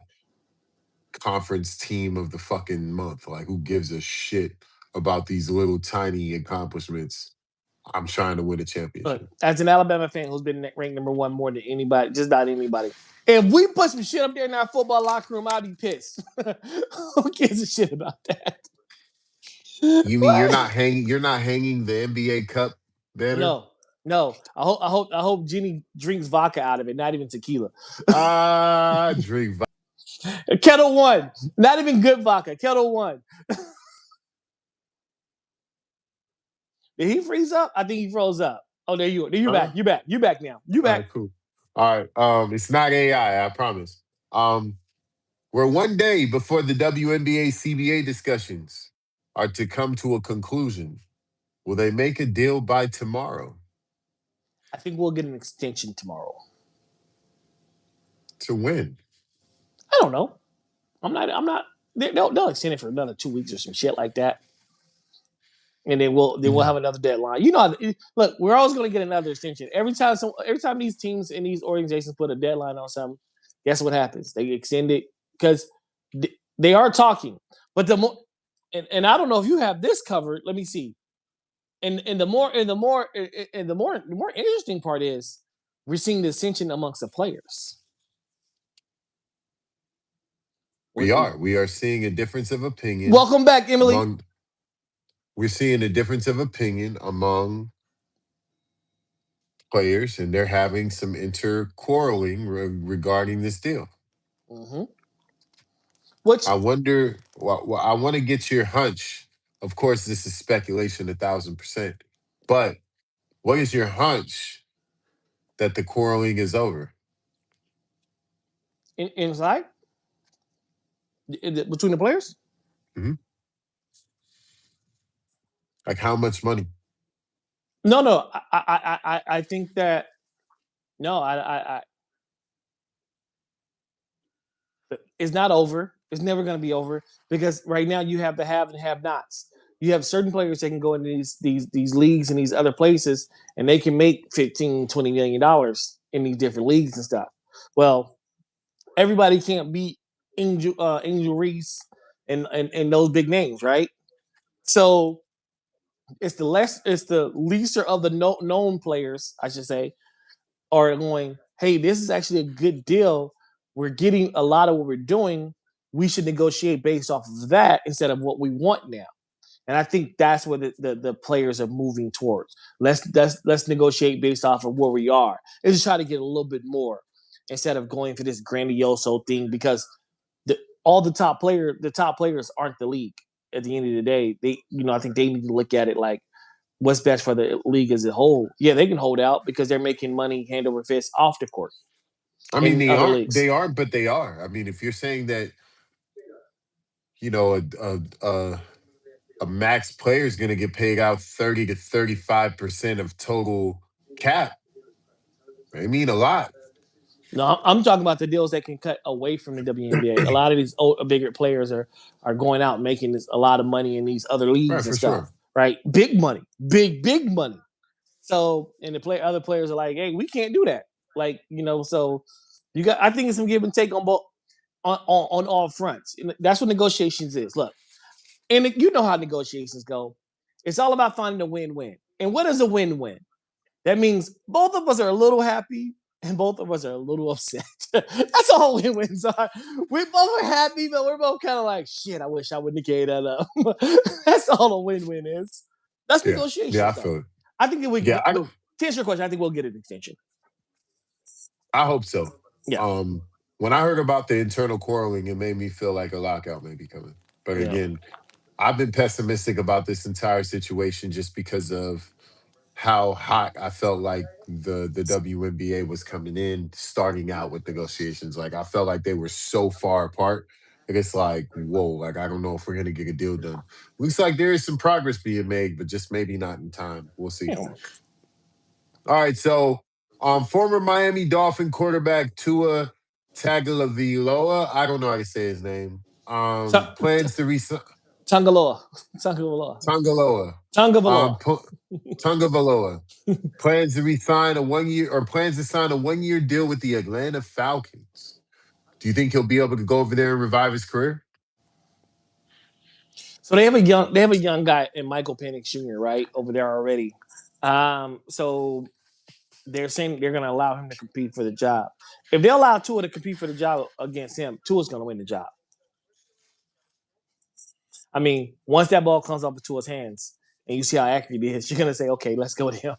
Speaker 1: conference team of the fucking month. Like, who gives a shit about these little tiny accomplishments? I'm trying to win a
Speaker 2: Look,
Speaker 1: championship.
Speaker 2: as an Alabama fan who's been ranked number one more than anybody, just about anybody. If we put some shit up there in our football locker room, I'd be pissed. Who gives a shit about that?
Speaker 1: You mean you're not hanging the NBA Cup banner?
Speaker 2: No, no. I hope Jenny drinks vodka out of it, not even tequila.
Speaker 1: Ah, drink.
Speaker 2: Kettle One, not even good vodka. Kettle One. Did he freeze up? I think he froze up. Oh, there you are. You're back.
Speaker 1: Huh?
Speaker 2: You're back. You're back now. You
Speaker 1: All
Speaker 2: back.
Speaker 1: right, cool. All right. It's not AI. I promise. Um, we're one day before the WNBA CBA discussions are to come to a conclusion. Will they make a deal by tomorrow
Speaker 2: I think we'll get an extension tomorrow.
Speaker 1: to win?
Speaker 2: I don't know. I'm not. I'm not. They'll extend it for another 2 weeks or some shit like that, and then we'll have another deadline. Look, we're always going to get another extension every time these teams and these organizations put a deadline on something. Guess what happens? They extend it because they are talking, but the more and I don't know if you have this covered. Let me see. And the more interesting part is we're seeing the ascension amongst the players.
Speaker 1: We are. We are seeing a difference of opinion
Speaker 2: Welcome back, Emily.
Speaker 1: among. We're seeing a difference of opinion among players, and they're having some quarreling regarding this deal.
Speaker 2: Mm-hmm. Which
Speaker 1: I wonder. Well, I want to get your hunch Of course, this is speculation 1,000%. But what is your hunch that the quarreling is over?
Speaker 2: Inside between the players.
Speaker 1: Mhm. Like how much money?
Speaker 2: No, no, I think that no, it's not over. It's never going to be over because right now you have the have and have nots. You have certain players that can go into these leagues and these other places and they can make 15, $20 million in these different leagues and stuff. Well, everybody can't beat Angel Reese and those big names, right? So it's the leaser of the known players, I should say, are going, hey, this is actually a good deal. We're getting a lot of what we're doing. We should negotiate based off of that instead of what we want now. And I think that's what the players are moving towards. Let's negotiate based off of where we are. And just try to get a little bit more instead of going for this grandioso thing because all the top players aren't the league. At the end of the day, I think they need to look at it like what's best for the league as a whole. Yeah, they can hold out because they're making money hand over fist off the court
Speaker 1: I mean,
Speaker 2: in
Speaker 1: they
Speaker 2: other
Speaker 1: aren't.
Speaker 2: leagues.
Speaker 1: They aren't, but they are. I mean, if you're saying that, you know, a max player is going to get paid out 30 to 35% of total cap, I mean, a lot.
Speaker 2: No, I'm talking about the deals that can cut away from the WNBA. A lot of these bigger players are going out making a lot of money in these other
Speaker 1: Right,
Speaker 2: leagues and
Speaker 1: for
Speaker 2: stuff,
Speaker 1: sure.
Speaker 2: right? Big money, big money. So, and other players are like, hey, we can't do that. Like, so I think it's some give and take on both on all fronts. And that's what negotiations is. Look, and you know how negotiations go. It's all about finding a win-win. And what is a win-win? That means both of us are a little happy and both of us are a little upset. That's all win-wins are. We both are happy, but we're both kind of like, shit, I wish I wouldn't have gave that up. That's all a win-win is. That's
Speaker 1: Yeah, yeah, I
Speaker 2: negotiations, though.
Speaker 1: feel it.
Speaker 2: I think that we
Speaker 1: Yeah,
Speaker 2: get, to answer your question, I think we'll get an extension.
Speaker 1: I hope so.
Speaker 2: Yeah.
Speaker 1: When I heard about the internal quarreling, it made me feel like a lockout may be coming. But
Speaker 2: Yeah.
Speaker 1: again, I've been pessimistic about this entire situation just because of how hot I felt like the WNBA was coming in, starting out with negotiations. Like I felt like they were so far apart. And it's like, whoa, like I don't know if we're gonna get a deal done. Looks like there is some progress being made, but just maybe not in time. We'll see.
Speaker 2: Yeah.
Speaker 1: All right, so former Miami Dolphin quarterback Tua Tagovailoa, I don't know how to say his name. Plans to resign
Speaker 2: Tangaloa. Tangaloa.
Speaker 1: Tangaloa.
Speaker 2: Tangaloa.
Speaker 1: Tungavaloa plans to resign a 1 year or plans to sign a 1 year deal with the Atlanta Falcons. Do you think he'll be able to go over there and revive his career?
Speaker 2: So they have a young guy in Michael Penix Jr. right over there already. So they're saying they're going to allow him to compete for the job. If they allow Tua to compete for the job against him, Tua's going to win the job. I mean, once that ball comes off of Tua's hands and you see how accurate he is, you're going to say, okay, let's go with him.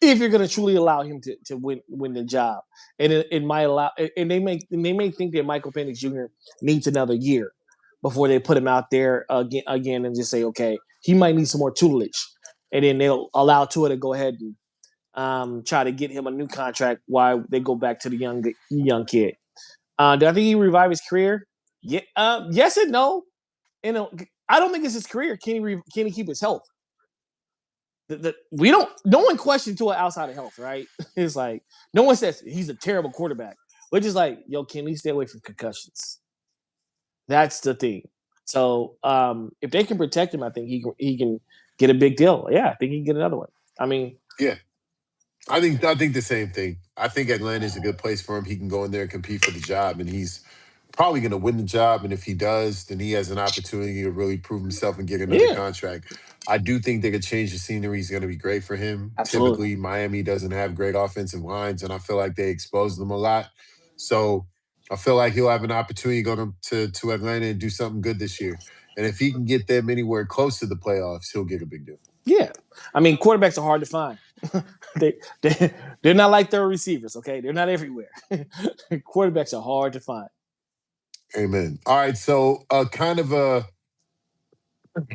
Speaker 2: If you're going to truly allow him to win the job, and it might allow, and they may think that Michael Penix Jr. needs another year before they put him out there again and just say, okay, he might need some more tutelage, and then they'll allow Tua to go ahead and try to get him a new contract while they go back to the young kid. Do I think he revive his career? Yeah, yes and no. I don't think it's his career. Can he keep his health? We don't. No one questions Tua outside of health, right? It's like no one says he's a terrible quarterback. We're just like, yo, can he stay away from concussions? That's the thing. So if they can protect him, I think he can get a big deal. Yeah, I think he can get another one. I mean,
Speaker 1: Yeah, I think the same thing. I think Atlanta is a good place for him. He can go in there and compete for the job, and he's probably going to win the job. And if he does, then he has an opportunity to really prove himself and get another
Speaker 2: yeah,
Speaker 1: contract. I do think they could change the scenery is going to be great for him.
Speaker 2: absolutely.
Speaker 1: Typically, Miami doesn't have great offensive lines, and I feel like they expose them a lot. So I feel like he'll have an opportunity to go to Atlanta and do something good this year. And if he can get them anywhere close to the playoffs, he'll get a big deal.
Speaker 2: Yeah, I mean, quarterbacks are hard to find. They they're not like their receivers. Okay, they're not everywhere. Quarterbacks are hard to find.
Speaker 1: Amen. All right, so kind of a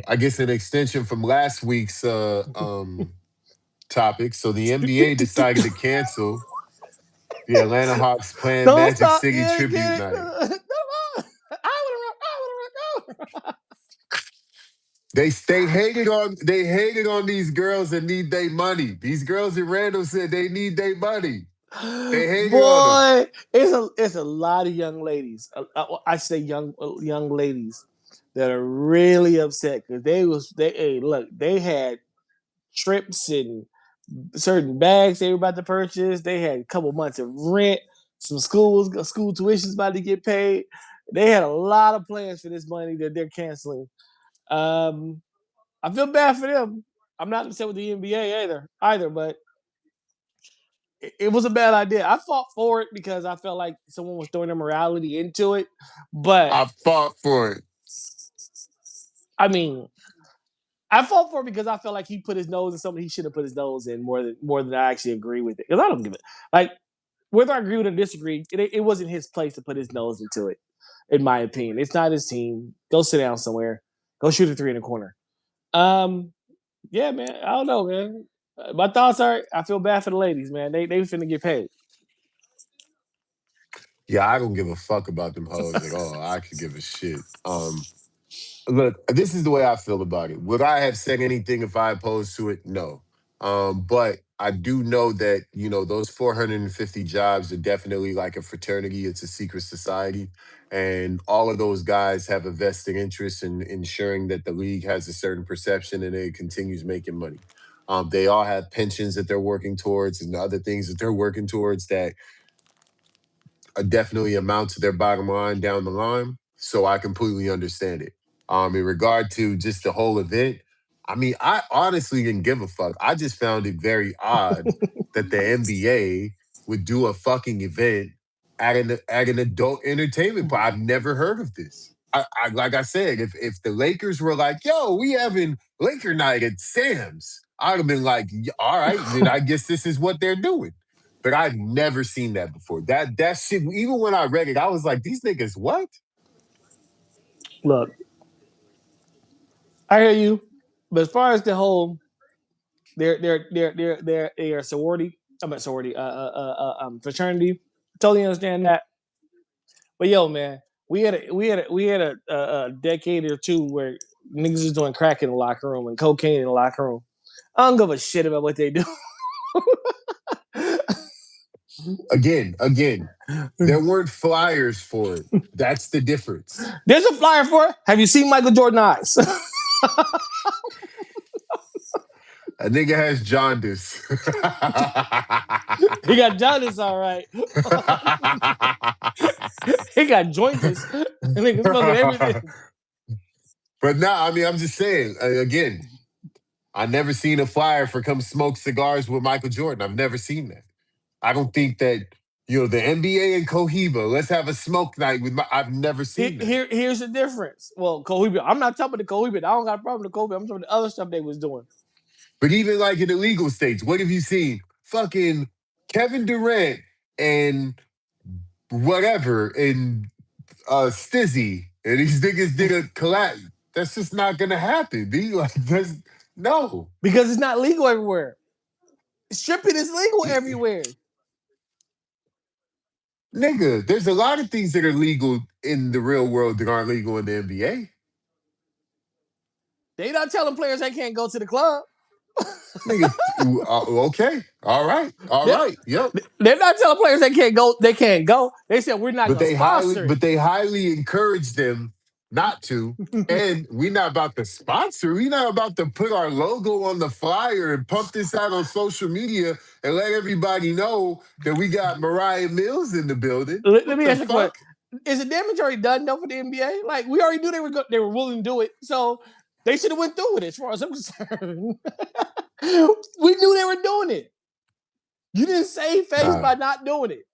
Speaker 1: I guess an extension from last week's topic. So the NBA decided to cancel the Atlanta Hawks playing
Speaker 2: Don't
Speaker 1: Magic
Speaker 2: stop.
Speaker 1: City
Speaker 2: Get it,
Speaker 1: tribute
Speaker 2: get it.
Speaker 1: night.
Speaker 2: I want to rock.
Speaker 1: They hated on these girls that need their money. These girls in Randall said they need their money. They hated on them.
Speaker 2: Boy, it's a lot of young ladies. I say young ladies that are really upset because they hey, look, they had trips and certain bags they were about to purchase. They had a couple months of rent, some school tuitions about to get paid. They had a lot of plans for this money that they're canceling. Um, I feel bad for them. I'm not upset with the NBA either, but it was a bad idea. I fought for it because I felt like someone was throwing their morality into it. But
Speaker 1: I fought for it.
Speaker 2: I mean, I fought for it because I felt like he put his nose in something he should have put his nose in more than I actually agree with it. Because I don't give it like whether I agree with or disagree, it wasn't his place to put his nose into it. In my opinion, it's not his team. Go sit down somewhere. Go shoot a three in the corner. Um, yeah, man. I don't know, man. My thoughts are: I feel bad for the ladies, man. They finna get paid.
Speaker 1: Yeah, I don't give a fuck about them hoes at all. I could give a shit. Look, this is the way I feel about it. Would I have said anything if I opposed to it? No. But I do know that, those 450 jobs are definitely like a fraternity. It's a secret society. And all of those guys have a vested interest in ensuring that the league has a certain perception and it continues making money. They all have pensions that they're working towards and other things that they're working towards that definitely amount to their bottom line down the line. So I completely understand it. In regard to just the whole event, I mean, I honestly didn't give a fuck. I just found it very odd that the NBA would do a fucking event at an adult entertainment park. I've never heard of this. I like I said, if the Lakers were like, "Yo, we having Laker night at Sam's," I'd have been like, "All right, then I guess this is what they're doing." But I've never seen that before. That shit, even when I read it, I was like, these niggas, what?
Speaker 2: Look, I hear you, but as far as the whole, they're sorority. I'm a sorority, fraternity. Totally understand that. But yo, man, we had a decade or two where niggas was doing crack in the locker room and cocaine in the locker room. I don't give a shit about what they do.
Speaker 1: Again, there weren't flyers for it. That's the difference.
Speaker 2: There's a flyer for it. Have you seen Michael Jordan eyes?
Speaker 1: A nigga has jaundice.
Speaker 2: He got jaundice, all right. He got jointus. Nigga smoking everything.
Speaker 1: But nah, I mean, I'm just saying, again, I never seen a flyer for come smoke cigars with Michael Jordan. I've never seen that. I don't think that, the NBA and Cohiba, let's have a smoke night I've never seen that.
Speaker 2: Here's the difference. Well, Cohiba, I'm not talking about the Cohiba. I don't got a problem with the Cohiba. I'm talking about the other stuff they was doing.
Speaker 1: But even like in illegal states, what have you seen? Fucking Kevin Durant and whatever and Stizzy and these niggas did a collab. That's just not gonna happen. Be like that's no.
Speaker 2: Because it's not legal everywhere. Stripping is legal everywhere.
Speaker 1: Nigga, there's a lot of things that are legal in the real world that aren't legal in the NBA.
Speaker 2: They not telling players they can't go to the club.
Speaker 1: Nigga, okay, all right, yep.
Speaker 2: They're not telling players they can't go. They can't go. They said we're not going to sponsor it.
Speaker 1: But they highly encourage them not to. And we're not about to sponsor. We're not about to put our logo on the flyer and pump this out on social media and let everybody know that we got Mariah Mills in the building.
Speaker 2: Let me ask you a question. Is the damage already done though for the NBA? Like we already knew they were willing to do it, so they should have went through with it. As far as I'm concerned, we knew they were doing it. You didn't save face by not doing it.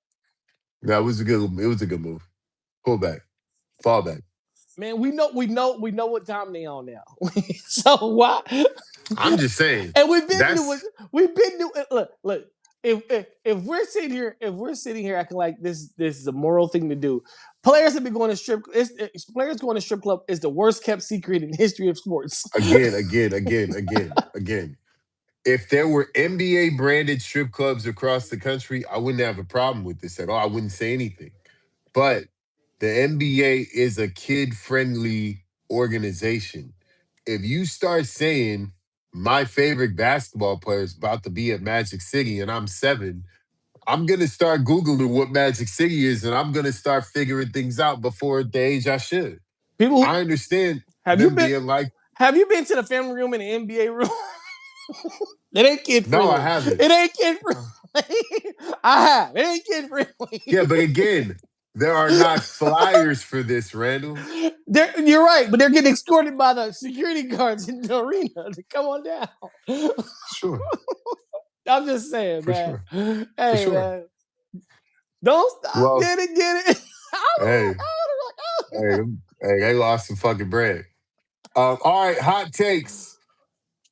Speaker 1: That was a good. It was a good move. Pull back, fall back.
Speaker 2: Man, we know what time they on now. So why?
Speaker 1: I'm just saying.
Speaker 2: And we've been doing. Look. if we're sitting here acting like this is a moral thing to do, players have been going to players going to strip club is the worst kept secret in the history of sports.
Speaker 1: Again. If there were NBA branded strip clubs across the country, I wouldn't have a problem with this at all. I wouldn't say anything. But the NBA is a kid friendly organization. If you start saying my favorite basketball player is about to be at Magic City and I'm 7, I'm going to start Googling what Magic City is and I'm going to start figuring things out before the age I should.
Speaker 2: People,
Speaker 1: I understand
Speaker 2: have you
Speaker 1: them
Speaker 2: been
Speaker 1: being like,
Speaker 2: have you been to the family room in the NBA room? It ain't kid
Speaker 1: no, I
Speaker 2: friendly.
Speaker 1: haven't.
Speaker 2: It ain't kid friendly. I have. It ain't kid friendly.
Speaker 1: Yeah, but again, there are not flyers for this, Randall.
Speaker 2: You're right, but they're getting escorted by the security guards in the arena to come on down.
Speaker 1: Sure,
Speaker 2: I'm just saying,
Speaker 1: for
Speaker 2: man.
Speaker 1: sure, for
Speaker 2: Hey,
Speaker 1: sure.
Speaker 2: man. Don't stop.
Speaker 1: Well,
Speaker 2: Get it.
Speaker 1: hey, hey, they lost some fucking bread. All right, hot takes.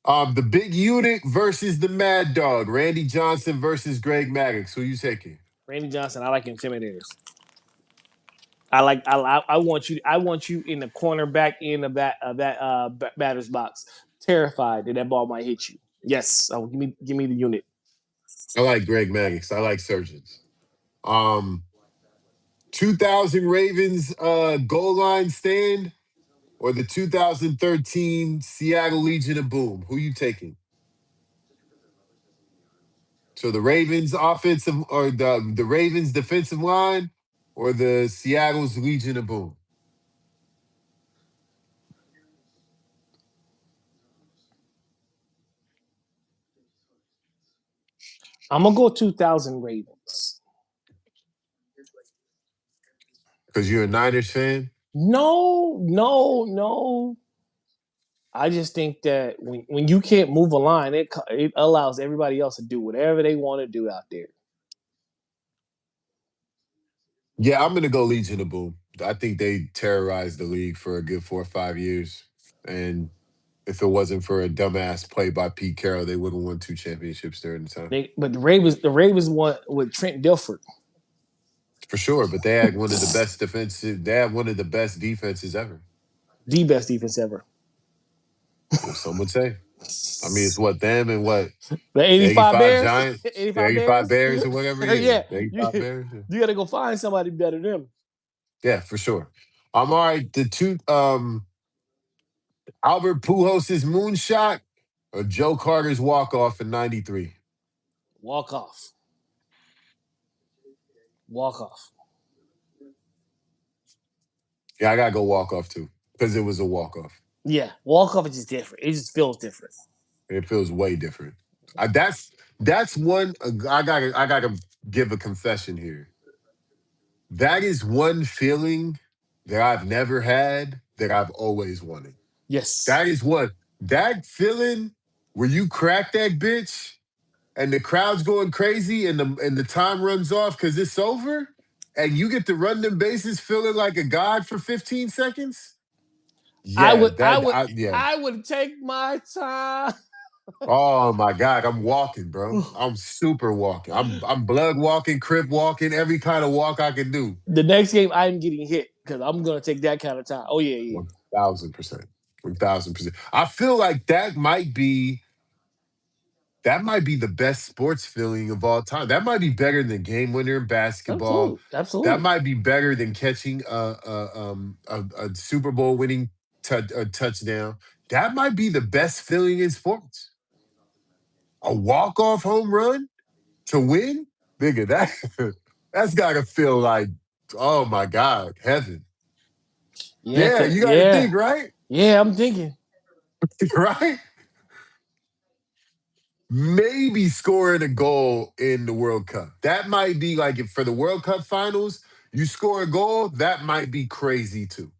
Speaker 1: The big unit versus the mad dog. Randy Johnson versus Greg Maddox. Who you taking?
Speaker 2: Randy Johnson, I like intimidators. I want you in the corner back end of that batter's box, terrified that ball might hit you. Yes, give me the unit.
Speaker 1: I like Greg Maddox. I like surgeons. 2000 Ravens goal line stand or the 2013 Seattle Legion of Boom? Who you taking? So the Ravens offensive or the Ravens defensive line or the Seattle's Legion of Boom?
Speaker 2: I'm gonna go 2000 Ravens.
Speaker 1: Because you're a Niners fan?
Speaker 2: No. I just think that when you can't move a line, it allows everybody else to do whatever they want to do out there.
Speaker 1: Yeah, I'm gonna go Legion of Boom. I think they terrorized the league for a good 4 or 5 years. And if it wasn't for a dumbass play by Pete Carroll, they would have won 2 championships during the time.
Speaker 2: But the Ravens won with Trent Dilfer.
Speaker 1: For sure. But they had one of the best they had one of the best defenses ever.
Speaker 2: The best defense ever.
Speaker 1: Well, some would say. I mean, it's what them and what
Speaker 2: The
Speaker 1: the
Speaker 2: 85
Speaker 1: 85
Speaker 2: Bears,
Speaker 1: Giants, the
Speaker 2: 85
Speaker 1: 85
Speaker 2: Bears.
Speaker 1: Bears or whatever. Yeah,
Speaker 2: Yeah,
Speaker 1: the
Speaker 2: you
Speaker 1: 85 Bears. Yeah,
Speaker 2: you got to go find somebody better than them.
Speaker 1: yeah, for sure. All right. The two Albert Pujols' moonshot or Joe Carter's walk off in '93.
Speaker 2: Walk off. Walk off.
Speaker 1: Yeah, I gotta go walk off too because it was a walk off.
Speaker 2: Yeah, walk off is just different. It just feels different.
Speaker 1: It feels way different. That's one. I gotta give a confession here. That is one feeling that I've never had that I've always wanted.
Speaker 2: Yes,
Speaker 1: That is one. That feeling where you crack that bitch and the crowd's going crazy and the time runs off because it's over and you get to run them bases feeling like a god for 15 seconds.
Speaker 2: I
Speaker 1: Yeah,
Speaker 2: would, I
Speaker 1: that
Speaker 2: would,
Speaker 1: yeah.
Speaker 2: I would take my time.
Speaker 1: Oh my God, I'm walking, bro. I'm super walking. I'm blood walking, crip walking, every kind of walk I can do.
Speaker 2: The next game, I'm getting hit because I'm gonna take that kind of time. Oh yeah.
Speaker 1: 1,000%. 1,000%. I feel like that might be the best sports feeling of all time. That might be better than game winner in basketball.
Speaker 2: Absolutely,
Speaker 1: That
Speaker 2: absolutely.
Speaker 1: might be better than catching a Super Bowl winning a touchdown. That might be the best feeling in sports. A walk off home run to win, nigga. That's gotta feel like, oh my God, heaven.
Speaker 2: Yeah,
Speaker 1: Yeah, you gotta
Speaker 2: yeah,
Speaker 1: think, right?
Speaker 2: yeah. I'm thinking.
Speaker 1: Right? Maybe scoring a goal in the World Cup. That might be like if for the World Cup finals, you score a goal, that might be crazy too.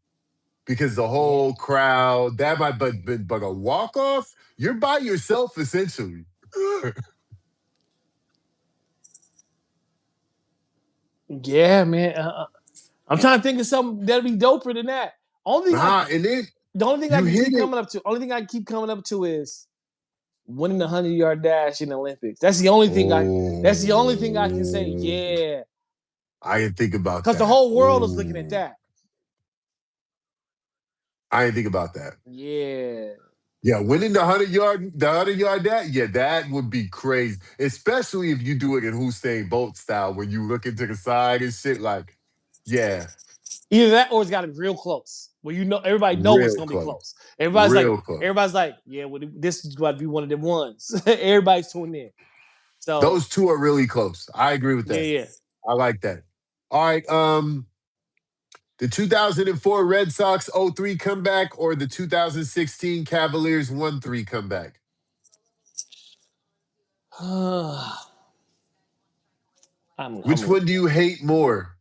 Speaker 1: Because the
Speaker 2: Yeah,
Speaker 1: whole crowd, that might but a walk-off, you're by yourself essentially.
Speaker 2: yeah, man. I'm trying to think of something that'll be doper than that. Only thing I,
Speaker 1: And then
Speaker 2: the only thing I
Speaker 1: you
Speaker 2: can
Speaker 1: hit
Speaker 2: keep
Speaker 1: it.
Speaker 2: coming up to, only thing I keep coming up to is winning the 100-yard dash in the Olympics. That's the only thing I. That's the only thing I can say.
Speaker 1: Oh,
Speaker 2: Yeah,
Speaker 1: I didn't think about
Speaker 2: because the
Speaker 1: that.
Speaker 2: whole world is looking at
Speaker 1: Ooh,
Speaker 2: that.
Speaker 1: I didn't think about that.
Speaker 2: Yeah.
Speaker 1: Yeah, winning the 100-yard dash, yeah, that would be crazy. Especially if you do it in Hussein Bolt style, where you look into the side and shit. Like, yeah,
Speaker 2: Either that or it's got to be real close. Where everybody know it's
Speaker 1: real
Speaker 2: gonna be
Speaker 1: close,
Speaker 2: close. Everybody's like,
Speaker 1: real close.
Speaker 2: yeah, well, this is going to be one of them ones. Everybody's tuning in. So
Speaker 1: Those two are really close. I agree with
Speaker 2: yeah,
Speaker 1: that.
Speaker 2: yeah.
Speaker 1: I like that. All right. The 2004 Red Sox 0-3 comeback or the 2016 Cavaliers 1-3 comeback?
Speaker 2: I'm
Speaker 1: Which
Speaker 2: I'm
Speaker 1: one do you hate more?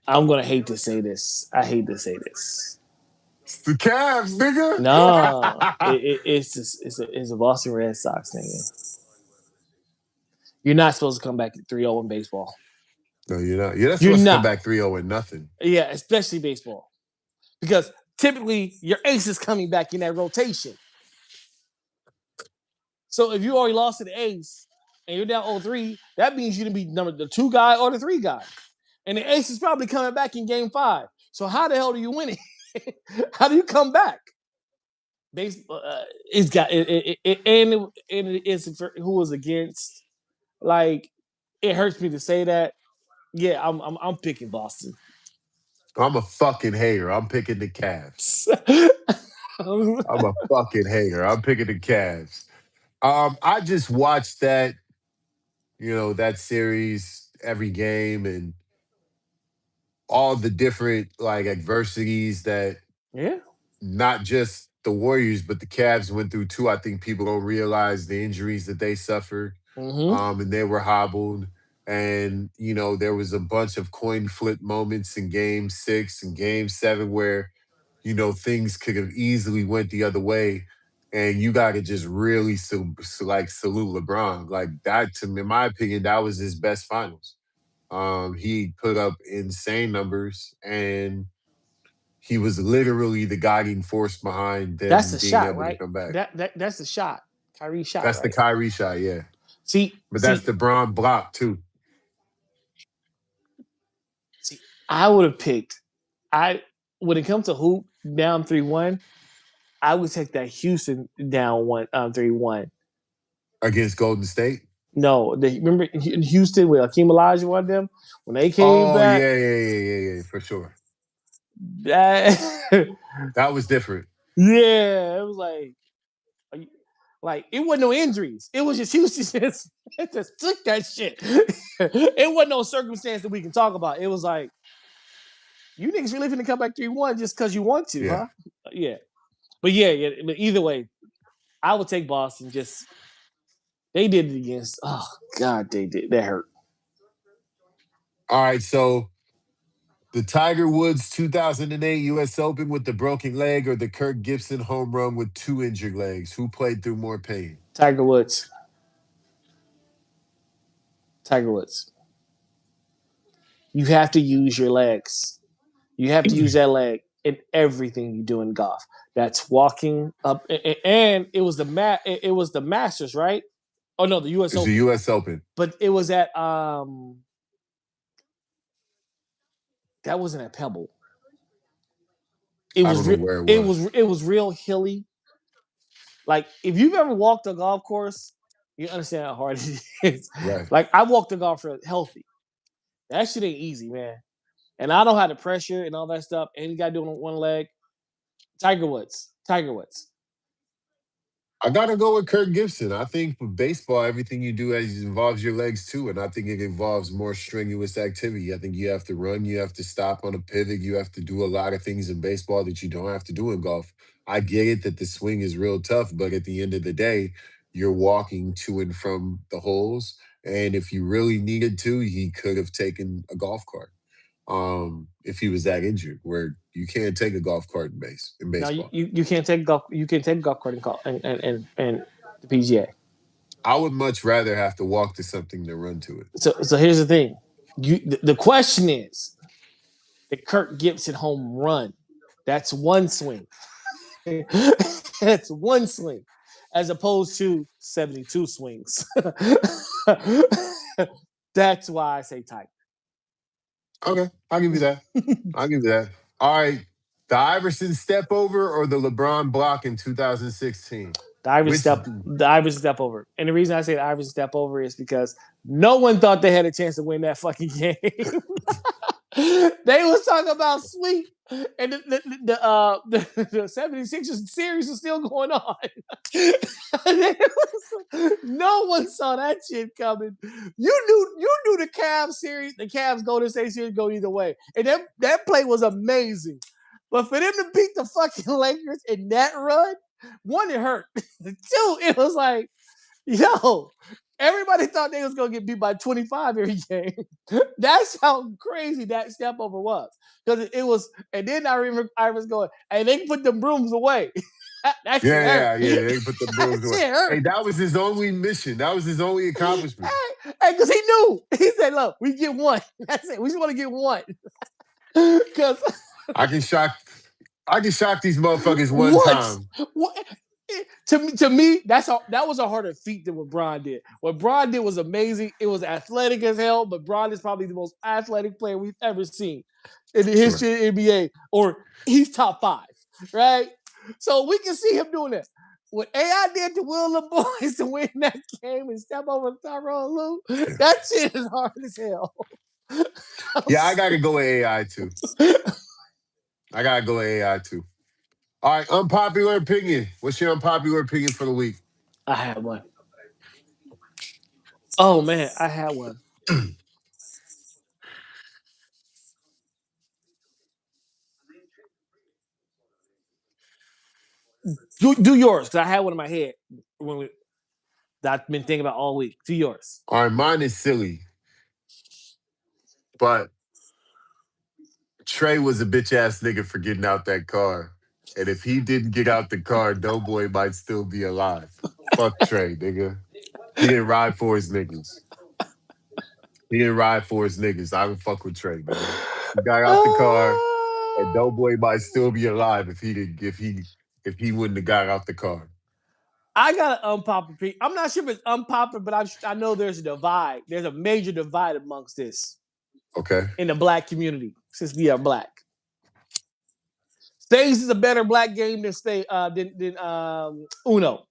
Speaker 2: I'm gonna hate to say this. I hate to say this.
Speaker 1: It's the Cavs, nigga.
Speaker 2: No, it's just it's a Boston Red Sox thing. You're not supposed to come back at 3-0 in baseball.
Speaker 1: No, you're not. You're not
Speaker 2: You're
Speaker 1: supposed to come
Speaker 2: not.
Speaker 1: back 3-0 and nothing.
Speaker 2: Yeah, especially baseball. Because typically your ace is coming back in that rotation. So if you already lost to the ace and you're down 0-3, that means you didn't be the 2 guy or the 3 guy. And the ace is probably coming back in game 5. So how the hell do you win it? How do you come back? Baseball, it's got and it is who was against. Like, it hurts me to say that. Yeah, I'm picking Boston.
Speaker 1: I'm a fucking hater. I'm picking the Cavs.
Speaker 2: I'm
Speaker 1: I'm a fucking hater. I'm picking the Cavs. I just watched that series every game and all the different like adversities that
Speaker 2: yeah.
Speaker 1: not just the Warriors, but the Cavs went through too. I think people don't realize the injuries that they suffered,
Speaker 2: Mm-hmm.
Speaker 1: and they were hobbled. And there was a bunch of coin flip moments in Game 6 and Game 7 where things could have easily went the other way. And you got to just really like salute LeBron. Like that, to me, in my opinion, that was his best finals. He put up insane numbers, and he was literally the guiding force behind
Speaker 2: That's
Speaker 1: them
Speaker 2: a
Speaker 1: being
Speaker 2: shot,
Speaker 1: able to
Speaker 2: right?
Speaker 1: come back.
Speaker 2: That's the shot. Kyrie shot,
Speaker 1: That's the
Speaker 2: right?
Speaker 1: Kyrie shot, yeah.
Speaker 2: See,
Speaker 1: But that's
Speaker 2: see,
Speaker 1: the Bron block too.
Speaker 2: see. I would have picked. I When it comes to hoop down 3-1, I would take that Houston down 3-1.
Speaker 1: Against Golden State.
Speaker 2: No, remember in Houston with Akeem Olajuwon them when they came
Speaker 1: Oh
Speaker 2: back.
Speaker 1: yeah, yeah, yeah, yeah, yeah, for sure.
Speaker 2: That,
Speaker 1: That was different.
Speaker 2: yeah, it was like it wasn't no injuries. It was just Houston just took that shit. It wasn't no circumstance that we can talk about. It was like, you niggas really finna come back 3-1 just because you want to,
Speaker 1: Yeah.
Speaker 2: huh? Yeah. But yeah. But either way, I would take Boston. Just they did it against. Oh God, they did. That hurt.
Speaker 1: All right, so the Tiger Woods 2008 U.S. Open with the broken leg or the Kirk Gibson home run with 2 injured legs? Who played through more pain?
Speaker 2: Tiger Woods. Tiger Woods. You have to use your legs. You have to use that leg in everything you do in golf. That's walking up, and it was it was the Masters, right? Oh no, the U.S.
Speaker 1: It's the
Speaker 2: Open.
Speaker 1: U.S. Open.
Speaker 2: But it was at that wasn't at Pebble. It
Speaker 1: I
Speaker 2: was
Speaker 1: don't know where it
Speaker 2: it
Speaker 1: was.
Speaker 2: was real hilly. Like, if you've ever walked a golf course, you understand how hard it is.
Speaker 1: Right.
Speaker 2: Like, I walked a golf course healthy. That shit ain't easy, man. And I know how to pressure and all that stuff. And you got to do it on one leg. Tiger Woods. Tiger Woods.
Speaker 1: I gotta go with Kirk Gibson. I think with baseball, everything you do involves your legs too, and I think it involves more strenuous activity. I think you have to run, you have to stop on a pivot, you have to do a lot of things in baseball that you don't have to do in golf. I get it that the swing is real tough, but at the end of the day, you're walking to and from the holes, and if you really needed to, he could have taken a golf cart. If he was that injured, where you can't take a golf cart in
Speaker 2: Now
Speaker 1: baseball.
Speaker 2: you can't take golf. You can take golf cart and the PGA.
Speaker 1: I would much rather have to walk to something than run to it.
Speaker 2: So here's the thing. The question is the Kirk Gibson home run. That's one swing. That's one swing. as opposed to 72 swings. That's why I say tight.
Speaker 1: Okay, I'll give you that. I'll give you that. All right. The Iverson step over or the LeBron block in 2016? Which
Speaker 2: The Iverson step over. And the reason I say the Iverson step over is because no one thought they had a chance to win that fucking game. They was talking about sweep, and the 76ers series is still going on. No one saw that shit coming. You knew the Cavs series, the Cavs Golden State series go either way. And that play was amazing. But for them to beat the fucking Lakers in that run, one, it hurt. Two, it was like, yo, everybody thought they was gonna get beat by 25 every game. That's how crazy that step over was. Because it was, and then I remember I was going, hey, they can put them brooms away. That shit hurt.
Speaker 1: yeah. They put the brooms away.
Speaker 2: Shit hurt.
Speaker 1: Hey, that was his only mission. That was his only accomplishment.
Speaker 2: Hey, because he knew. He said, look, we get one. That's it. We just want to get one. Because
Speaker 1: I can shock these motherfuckers one time.
Speaker 2: What? To me, that was a harder feat than what Bron did. What Bron did was amazing. It was athletic as hell, but Bron is probably the most athletic player we've ever seen in the history of the NBA, or he's top 5, right? So we can see him doing that. What AI did to Will the Boys to win that game and step over Tyronn Lue, that shit is hard as hell.
Speaker 1: Yeah, I gotta go with AI too. All right, unpopular opinion. What's your unpopular opinion for the week?
Speaker 2: I had one. Oh man, I had one. Do yours, because I had one in my head that I've been thinking about all week. Do yours.
Speaker 1: All right, mine is silly, but Trey was a bitch ass nigga for getting out that car. And if he didn't get out the car, Doughboy might still be alive. Fuck Trey, nigga. He didn't ride for his niggas. I would fuck with Trey, man. He got out the car, and Doughboy might still be alive if he wouldn't have got out the car.
Speaker 2: I got an unpopular. I'm not sure if it's unpopular, but I know there's a divide. There's a major divide amongst this.
Speaker 1: Okay.
Speaker 2: In the black community, since we are black. Spades is a better black game than Uno.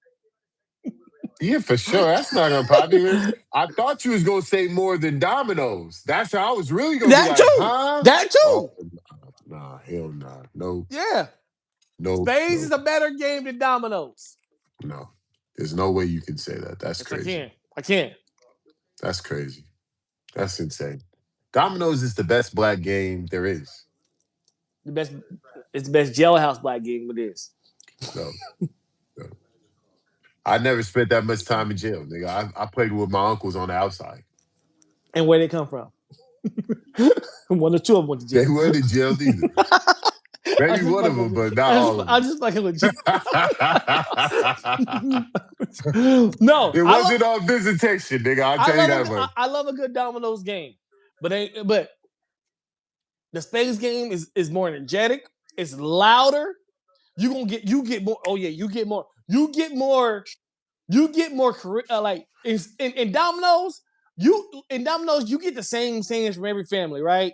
Speaker 1: Yeah, for sure. That's not unpopular. I thought you was gonna say more than dominoes. That's how I was really gonna
Speaker 2: that
Speaker 1: be like,
Speaker 2: too.
Speaker 1: huh?
Speaker 2: That too.
Speaker 1: Oh, nah, hell nah. No.
Speaker 2: Yeah.
Speaker 1: No.
Speaker 2: Spades is a better game than dominoes.
Speaker 1: No. There's no way you can say that. That's crazy.
Speaker 2: I can.
Speaker 1: That's crazy. That's insane. Dominoes is the best black game there is.
Speaker 2: It's the best jailhouse black game it is.
Speaker 1: No. I never spent that much time in jail, nigga. I played with my uncles on the outside.
Speaker 2: And where they come from? One or two of them went to jail.
Speaker 1: They weren't in jail either. Maybe one of them, but not all of them.
Speaker 2: I'm just fucking with you. No.
Speaker 1: It wasn't on visitation, nigga. I'll tell you that much.
Speaker 2: I love a good dominoes game. But the spades game is more energetic. It's louder. You get more. Oh yeah, you get more. You get more like in dominoes. You get the same sayings from every family, right?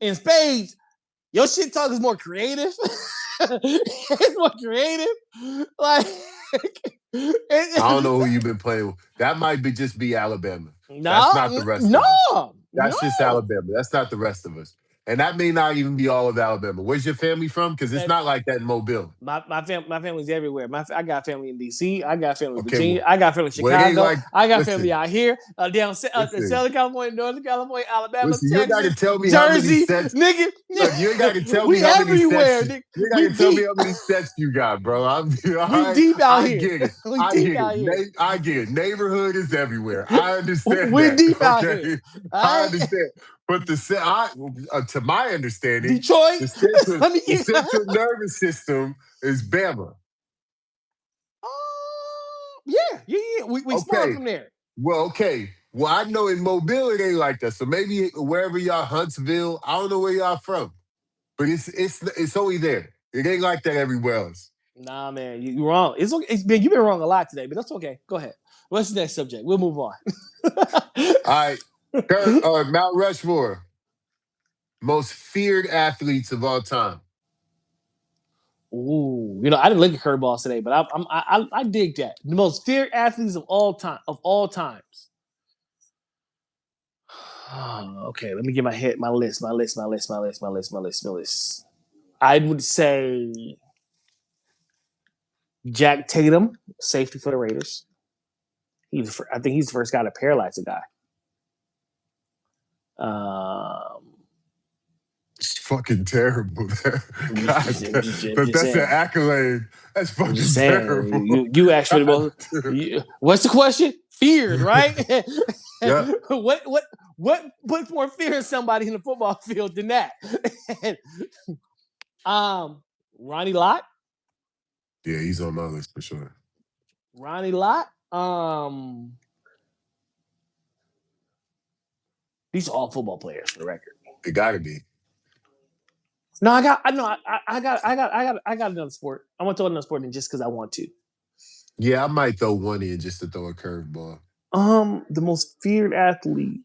Speaker 2: In spades, your shit talk is more creative. It's more creative. Like
Speaker 1: I don't know who you've been playing with. That might just be Alabama.
Speaker 2: No,
Speaker 1: that's not the rest of us. That's
Speaker 2: no.
Speaker 1: just Alabama. That's not the rest of us. And that may not even be all of Alabama. Where's your family from? Because it's not like that in Mobile.
Speaker 2: My family's everywhere. I got family in D.C. I got family in Virginia. I got family in Chicago. I got family out here, down Southern California, Northern California, Alabama,
Speaker 1: Texas,
Speaker 2: you ain't got
Speaker 1: to tell me
Speaker 2: Jersey,
Speaker 1: how many sets,
Speaker 2: nigga.
Speaker 1: Look, you ain't got to tell me how many sets. You got to tell me how many sets you got, bro.
Speaker 2: We deep out here.
Speaker 1: I get it. Neighborhood is everywhere. I understand.
Speaker 2: We're deep out here.
Speaker 1: I understand. But to my understanding,
Speaker 2: Detroit,
Speaker 1: the central nervous system is Bama.
Speaker 2: Yeah. We spawned from there.
Speaker 1: Well, okay. Well, I know in Mobile it ain't like that. So maybe wherever y'all, Huntsville, I don't know where y'all from, but it's only there. It ain't like that everywhere else.
Speaker 2: Nah, man, you're wrong. It's okay. You've been wrong a lot today, but that's okay. Go ahead. What's the next subject? We'll move on.
Speaker 1: All right. Mount Rushmore, most feared athletes of all time.
Speaker 2: Ooh, I didn't look at curveballs today, but I dig that. The most feared athletes of all times. Okay, let me get my list. I would say Jack Tatum, safety for the Raiders. I think he's the first guy to paralyze a guy.
Speaker 1: It's fucking terrible. God, but
Speaker 2: Just
Speaker 1: that's an
Speaker 2: saying.
Speaker 1: accolade. That's
Speaker 2: I'm
Speaker 1: fucking
Speaker 2: just saying.
Speaker 1: terrible.
Speaker 2: You asked for the
Speaker 1: God,
Speaker 2: most. What's the question? Feared, right?
Speaker 1: yeah,
Speaker 2: what puts more fear in somebody in the football field than that? Ronnie Lott.
Speaker 1: yeah, he's on my list for sure.
Speaker 2: Ronnie Lott. These are all football players for the record.
Speaker 1: It gotta be.
Speaker 2: No, I got another sport. I want to throw another sport in just because I want to.
Speaker 1: Yeah, I might throw one in just to throw a curveball.
Speaker 2: The most feared athlete.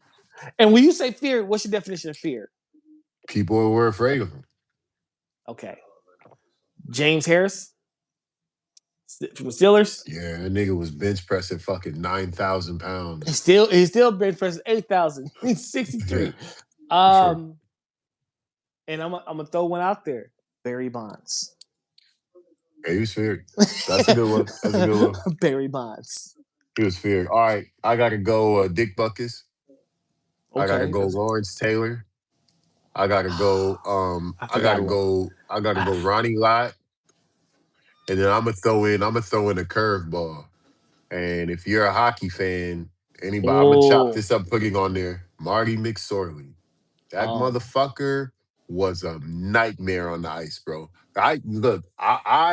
Speaker 2: And when you say fear, what's your definition of fear?
Speaker 1: People were afraid of him.
Speaker 2: Okay. James Harris from the Steelers.
Speaker 1: Yeah, that nigga was bench pressing fucking 9,000 pounds.
Speaker 2: He's still bench pressing 8,000. He's
Speaker 1: Yeah,
Speaker 2: 63.
Speaker 1: for sure.
Speaker 2: And I'm gonna throw one out there. Barry Bonds.
Speaker 1: Yeah, he was feared. That's a good one. That's a good one.
Speaker 2: Barry Bonds.
Speaker 1: He was feared. All right, I gotta go Dick Buckus. I gotta
Speaker 2: Okay.
Speaker 1: go Lawrence Taylor. I gotta go.
Speaker 2: I forgot one.
Speaker 1: I gotta go Ronnie Lott, and then I'm gonna throw in a curveball. And if you're a hockey fan, anybody, I'm gonna chop
Speaker 2: Oh,
Speaker 1: this up, putting on there. Marty McSorley. That
Speaker 2: oh,
Speaker 1: motherfucker was a nightmare on the ice, bro. I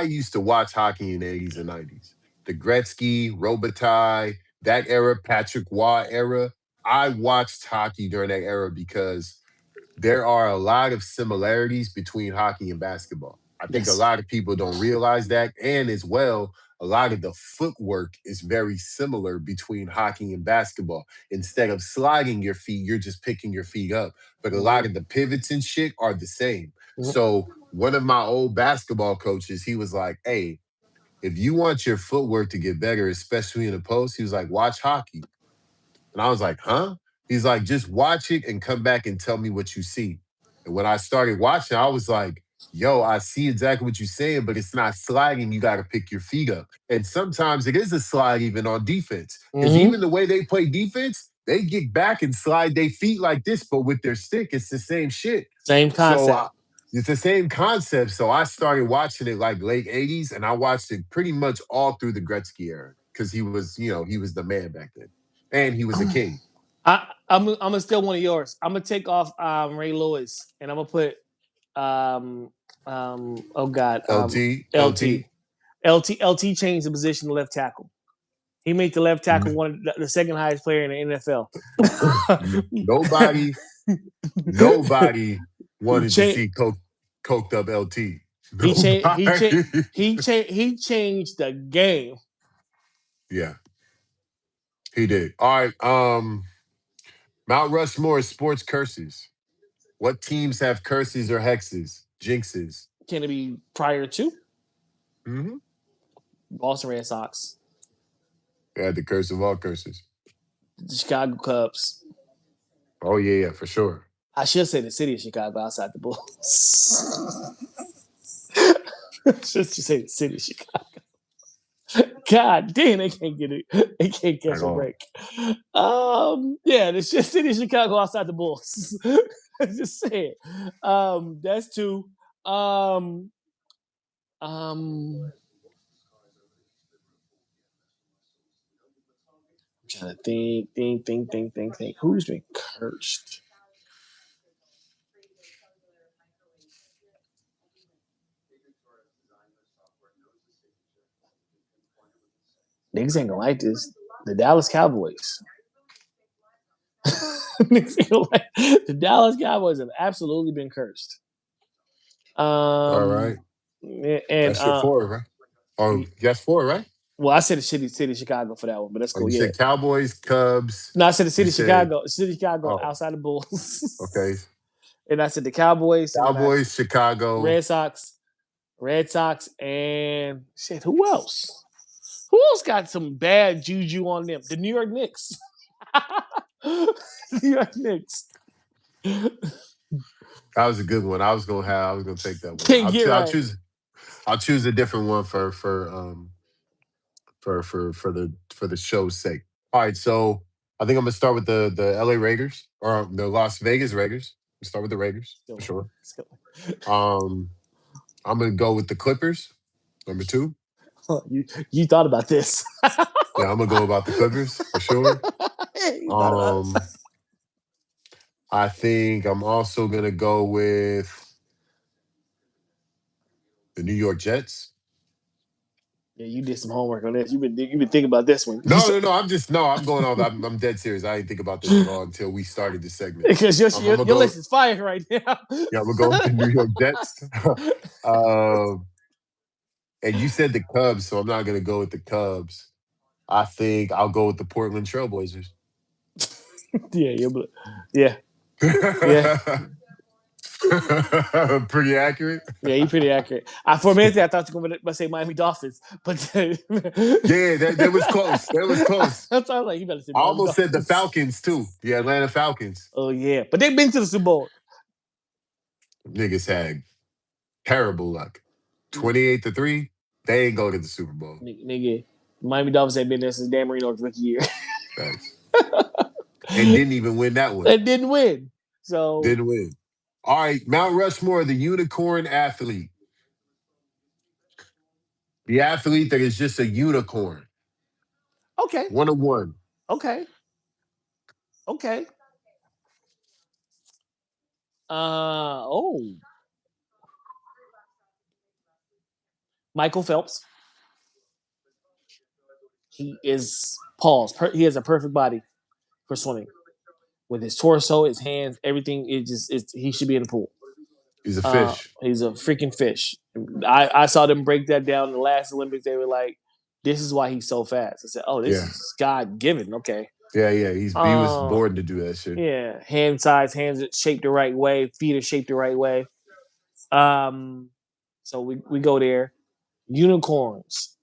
Speaker 1: used to watch hockey in the 80s and 90s. The Gretzky, Robitaille, that era, Patrick Waugh era. I watched hockey during that era because there are a lot of similarities between hockey and basketball. I think a
Speaker 2: yes.
Speaker 1: lot of people don't realize that. And as well, a lot of the footwork is very similar between hockey and basketball. Instead of sliding your feet, you're just picking your feet up. But a lot
Speaker 2: Mm-hmm.
Speaker 1: of the pivots and shit are the same.
Speaker 2: Mm-hmm.
Speaker 1: So one of my old basketball coaches, he was like, hey, if you want your footwork to get better, especially in the post, he was like, watch hockey. And I was like, huh? He's like, just watch it and come back and tell me what you see. And when I started watching, I was like, yo, I see exactly what you're saying, but it's not sliding. You got to pick your feet up. And sometimes it is a slide even on defense. Because
Speaker 2: Mm-hmm.
Speaker 1: even the way they play defense, they get back and slide their feet like this, but with their stick, it's the same shit.
Speaker 2: Same
Speaker 1: So
Speaker 2: concept.
Speaker 1: it's the same concept. So I started watching it like late 80s, and I watched it pretty much all through the Gretzky era because he was, he was the man back then. And he was a king.
Speaker 2: I'm gonna steal one of yours. I'm gonna take off Ray Lewis and I'm gonna put oh god
Speaker 1: LT,
Speaker 2: LT.
Speaker 1: LT.
Speaker 2: LT changed the position to left tackle. He made the left tackle one of the second highest player in the NFL.
Speaker 1: nobody, nobody wanted to see coked up LT.
Speaker 2: He changed the game.
Speaker 1: Yeah, he did. All right. Mount Rushmore sports curses. What teams have curses or hexes, jinxes?
Speaker 2: Can it be prior to
Speaker 1: Mm-hmm.
Speaker 2: Boston Red Sox,
Speaker 1: They had the curse of all curses.
Speaker 2: the Chicago Cubs?
Speaker 1: Oh yeah, for sure.
Speaker 2: I should say the city of Chicago outside the Bulls. Just to say the city of Chicago. God damn, they can't get it. They can't catch
Speaker 1: At
Speaker 2: a
Speaker 1: all.
Speaker 2: break. Yeah, the city of Chicago outside the Bulls. Just saying. That's two. Um, I'm trying to think. Who's been cursed? Niggas ain't gonna like this. The Dallas Cowboys. The Dallas Cowboys have absolutely been cursed.
Speaker 1: All
Speaker 2: Um,
Speaker 1: right.
Speaker 2: and
Speaker 1: That's your four, right? Oh, that's four, right?
Speaker 2: Well, I said the city of Chicago for that one, but that's
Speaker 1: Oh,
Speaker 2: cool.
Speaker 1: you
Speaker 2: Yeah.
Speaker 1: said Cowboys, Cubs.
Speaker 2: No, I said the
Speaker 1: You
Speaker 2: city of
Speaker 1: said
Speaker 2: Chicago, city of Chicago
Speaker 1: oh,
Speaker 2: outside the Bulls.
Speaker 1: okay.
Speaker 2: And I said the Cowboys, and then I
Speaker 1: Cowboys, Chicago.
Speaker 2: Red Sox, and shit. Who else? Who else got some bad juju on them? The New York Knicks. New York Knicks.
Speaker 1: That was a good one. I was gonna take that one.
Speaker 2: Can't get right.
Speaker 1: I'll choose a different one for the show's sake. All right, so I think I'm gonna start with the LA Raiders or the Las Vegas Raiders. Start with the Raiders for
Speaker 2: Still,
Speaker 1: sure.
Speaker 2: still.
Speaker 1: Um, I'm gonna go with the Clippers, number two.
Speaker 2: You thought about this.
Speaker 1: Yeah, I'm gonna go about the Clippers for sure.
Speaker 2: You thought about it.
Speaker 1: Um, I think I'm also gonna go with the New York Jets.
Speaker 2: Yeah, you did some homework on this. You've been thinking about this one.
Speaker 1: No. I'm going on. I'm dead serious. I didn't think about this at all until we started the segment.
Speaker 2: Because your,
Speaker 1: I'm
Speaker 2: your,
Speaker 1: gonna
Speaker 2: your
Speaker 1: go.
Speaker 2: list is fire right now.
Speaker 1: Yeah, I'm gonna go with the New York Jets. um, and you said the Cubs, so I'm not gonna go with the Cubs. I think I'll go with the Portland Trailblazers.
Speaker 2: Yeah, yeah, yeah,
Speaker 1: Pretty accurate.
Speaker 2: yeah. You pretty accurate. For a minute, I thought you were going to say Miami Dolphins, but
Speaker 1: Yeah, that was close. That was close.
Speaker 2: that's why I was like, you better say
Speaker 1: I
Speaker 2: Miami
Speaker 1: almost said the
Speaker 2: Dolphins.
Speaker 1: Falcons too. The Atlanta Falcons.
Speaker 2: Oh yeah, but they've been to the Super Bowl.
Speaker 1: Niggas had terrible luck. 28-3. They ain't go to the Super Bowl.
Speaker 2: Nigga, Miami Dolphins have been there since Dan Marino's rookie year.
Speaker 1: Thanks. And didn't even win that one.
Speaker 2: And didn't win. So
Speaker 1: Didn't win. All right, Mount Rushmore, the unicorn athlete. The athlete that is just a unicorn.
Speaker 2: okay,
Speaker 1: 101.
Speaker 2: okay, okay. Oh, Michael Phelps. He is pause. He has a perfect body for swimming. With his torso, his hands, everything. He should be in the pool.
Speaker 1: He's a fish.
Speaker 2: He's a freaking fish. I saw them break that down in the last Olympics. They were like, "This is why he's so fast." I said, "Oh, this
Speaker 1: Yeah.
Speaker 2: is God given." Okay.
Speaker 1: Yeah. He was born to do that shit.
Speaker 2: Yeah, hand size, hands are shaped the right way, feet are shaped the right way. Um, so we go there. Unicorns.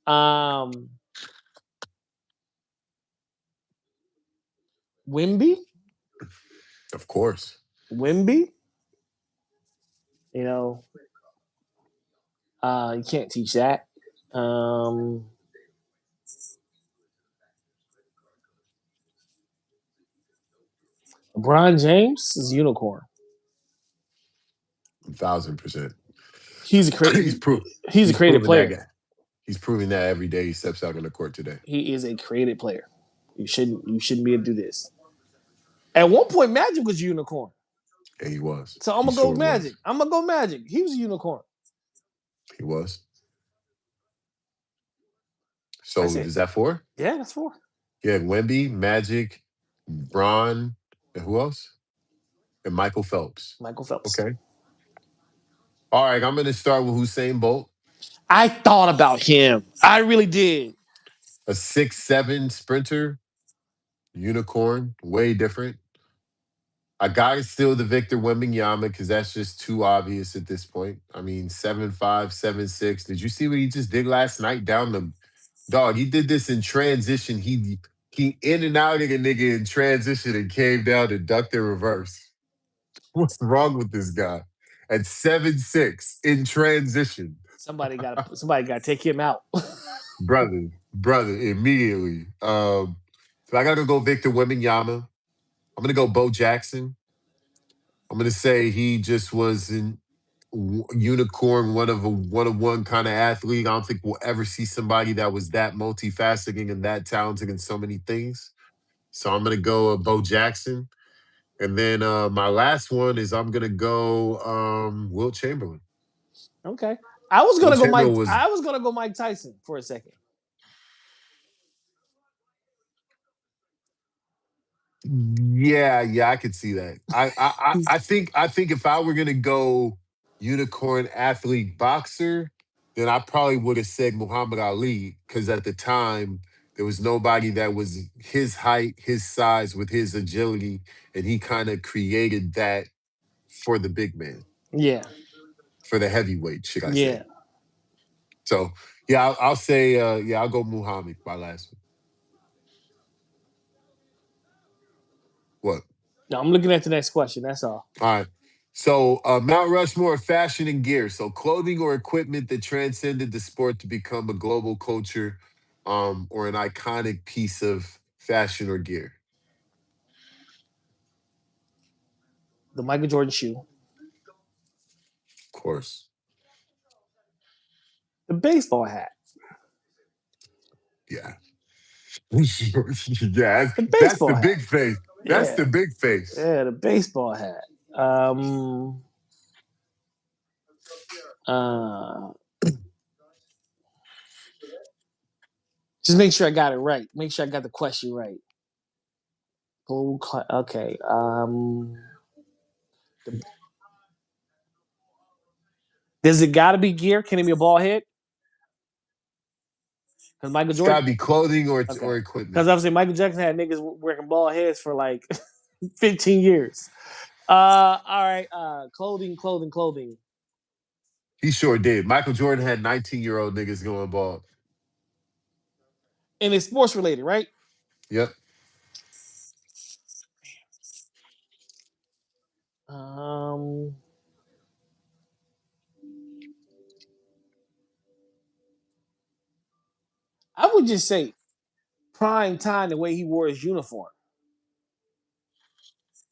Speaker 2: Wimby.
Speaker 1: Of course.
Speaker 2: Wimby. You know, you can't teach that. LeBron James is a unicorn.
Speaker 1: 1,000%.
Speaker 2: He's a
Speaker 1: He's
Speaker 2: he's a creative
Speaker 1: proving that
Speaker 2: player.
Speaker 1: guy. He's proving that every day he steps out on the court today.
Speaker 2: He is a creative player. You shouldn't be able to do this. At one point, Magic was a unicorn.
Speaker 1: And he was.
Speaker 2: So I'm gonna go Magic. I'm gonna go Magic. He was a unicorn.
Speaker 1: He was. So is that four?
Speaker 2: Yeah, that's four.
Speaker 1: Yeah, Wemby, Magic, Bron, and who else? And Michael Phelps.
Speaker 2: Michael Phelps.
Speaker 1: Okay. All right, I'm going to start with Usain Bolt.
Speaker 2: I thought about him. I really did.
Speaker 1: A 6'7" sprinter, unicorn, way different. I got to steal the Victor Wembanyama because that's just too obvious at this point. I mean, 7'5", 7'6". Did you see what he just did last night down the dog? He did this in transition. He in and out of a nigga in transition and came down to duck the reverse. What's wrong with this guy? At 7'6" in transition.
Speaker 2: Somebody got to take him out.
Speaker 1: brother, immediately. So I gotta go Victor Wembanyama. I'm gonna go Bo Jackson. I'm gonna say he just was an unicorn, one of one kind of athlete. I don't think we'll ever see somebody that was that multifaceted and that talented in so many things. So I'm gonna go Bo Jackson. And then my last one is I'm gonna go Wilt Chamberlain.
Speaker 2: Okay. I was
Speaker 1: Wilt
Speaker 2: gonna go Mike.
Speaker 1: Chamberlain was
Speaker 2: I was gonna go Mike Tyson for a second.
Speaker 1: yeah, I could see that. I think if I were gonna go unicorn athlete boxer, then I probably would have said Muhammad Ali because at the time there was nobody that was his height, his size, with his agility, and he kind of created that for the big man,
Speaker 2: Yeah,
Speaker 1: for the heavyweight, should I
Speaker 2: yeah.
Speaker 1: say? So yeah, I'll say yeah, I'll go Muhammad. My last one. What?
Speaker 2: No, I'm looking at the next question. That's all.
Speaker 1: All right. So Mount Rushmore of fashion and gear. So clothing or equipment that transcended the sport to become a global culture, or an iconic piece of fashion or gear.
Speaker 2: The Michael Jordan shoe,
Speaker 1: Of course.
Speaker 2: the baseball hat,
Speaker 1: Yeah. Yeah,
Speaker 2: the
Speaker 1: that's
Speaker 2: baseball
Speaker 1: the
Speaker 2: hat.
Speaker 1: big face. That's
Speaker 2: Yeah,
Speaker 1: the big face.
Speaker 2: yeah, the baseball hat. Uh, just make sure I got it right. Make sure I got the question right. Okay. Does it got to be gear? Can it be a ball head? Because Michael
Speaker 1: It's got
Speaker 2: Jordan.
Speaker 1: to be clothing
Speaker 2: Okay.
Speaker 1: or
Speaker 2: Because
Speaker 1: equipment.
Speaker 2: obviously Michael Jackson had niggas wearing ball heads for like 15 years. All right. Clothing.
Speaker 1: He sure did. Michael Jordan had 19-year-old niggas going bald.
Speaker 2: And it's sports related, right?
Speaker 1: Yep.
Speaker 2: Um, I would just say prime time the way he wore his uniform.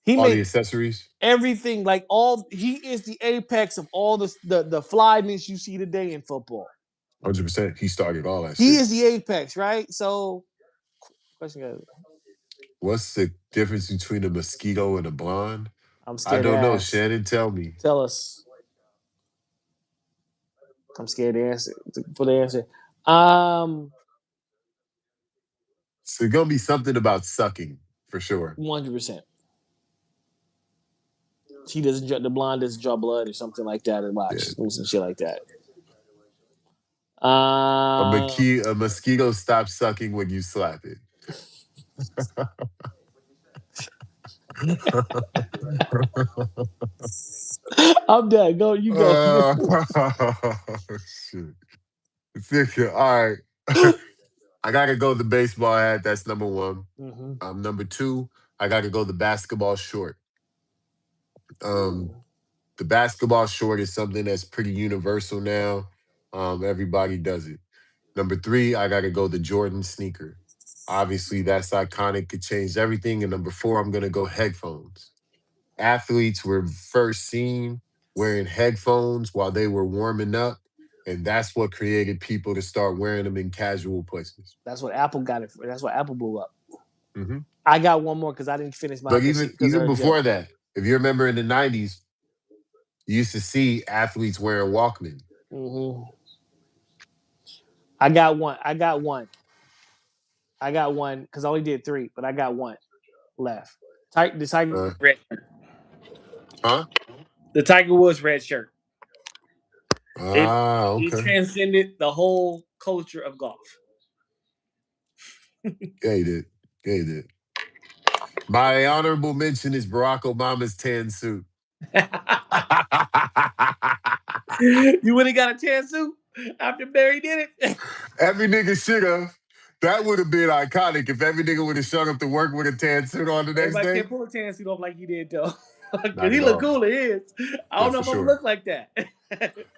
Speaker 2: He
Speaker 1: All the
Speaker 2: made
Speaker 1: accessories.
Speaker 2: everything like all. He is the apex of all the flyness you see today in football.
Speaker 1: 100%. He started all that
Speaker 2: He
Speaker 1: shit.
Speaker 2: is the apex, right? So, question goes.
Speaker 1: What's the difference between a mosquito and a blonde?
Speaker 2: I'm
Speaker 1: I
Speaker 2: scared to
Speaker 1: don't know.
Speaker 2: ask.
Speaker 1: Shannon, tell me.
Speaker 2: Tell us. I'm scared to answer for the answer. Um,
Speaker 1: So it's gonna be something about sucking for sure.
Speaker 2: 100%. She doesn't. The blonde doesn't draw blood or something like that. And
Speaker 1: Yeah.
Speaker 2: watch some shit like that.
Speaker 1: A mosquito stops sucking when you slap it.
Speaker 2: I'm done. Go. You go.
Speaker 1: uh, shit. All right. I gotta go the baseball hat. That's number one.
Speaker 2: Mm-hmm.
Speaker 1: Number two, I gotta go the basketball short. Um, the basketball short is something that's pretty universal now. Everybody does it. Number three, I gotta go the Jordan sneaker. Obviously, that's iconic. It changed everything. And number four, I'm gonna go headphones. Athletes were first seen wearing headphones while they were warming up, and that's what created people to start wearing them in casual places.
Speaker 2: That's what Apple got it for. That's what Apple blew up.
Speaker 1: Hmm.
Speaker 2: I got one more because I didn't finish mine
Speaker 1: But
Speaker 2: because of
Speaker 1: even
Speaker 2: her joke.
Speaker 1: before that, if you remember in the '90s, you used to see athletes wearing Walkman.
Speaker 2: Mm-hmm. I got one. I got one because I only did three, but I got one left. The Tiger
Speaker 1: Uh,
Speaker 2: red.
Speaker 1: huh?
Speaker 2: The Tiger Woods red shirt. It
Speaker 1: Ah,
Speaker 2: it
Speaker 1: okay.
Speaker 2: transcended the whole culture of golf.
Speaker 1: Yeah, he did. Yeah, he did. My honorable mention is Barack Obama's tan suit.
Speaker 2: You would have got a tan suit after Barry did it.
Speaker 1: Every nigga should have. That would have been iconic if every nigga would have showed up to work with a tan suit on the next
Speaker 2: Everybody
Speaker 1: day.
Speaker 2: can't pull a tan suit off like he did though, because
Speaker 1: Not
Speaker 2: he
Speaker 1: at
Speaker 2: look
Speaker 1: all.
Speaker 2: cool. He is. I
Speaker 1: Yeah,
Speaker 2: don't know
Speaker 1: for
Speaker 2: if I'm gonna
Speaker 1: sure.
Speaker 2: look like that.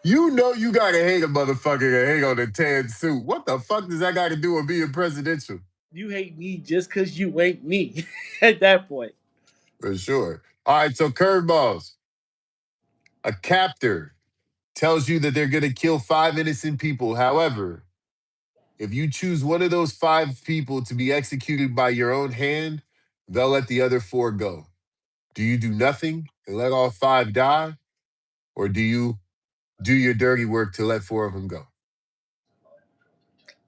Speaker 1: You know you gotta hate a motherfucker that hang on a tan suit. What the fuck does that got to do with being presidential?
Speaker 2: You hate me just because you ain't me. At that point,
Speaker 1: For sure. All right, so curveballs. A captor tells you that they're gonna kill five innocent people. However, if you choose one of those five people to be executed by your own hand, they'll let the other four go. Do you do nothing and let all five die? Or do you do your dirty work to let four of them go?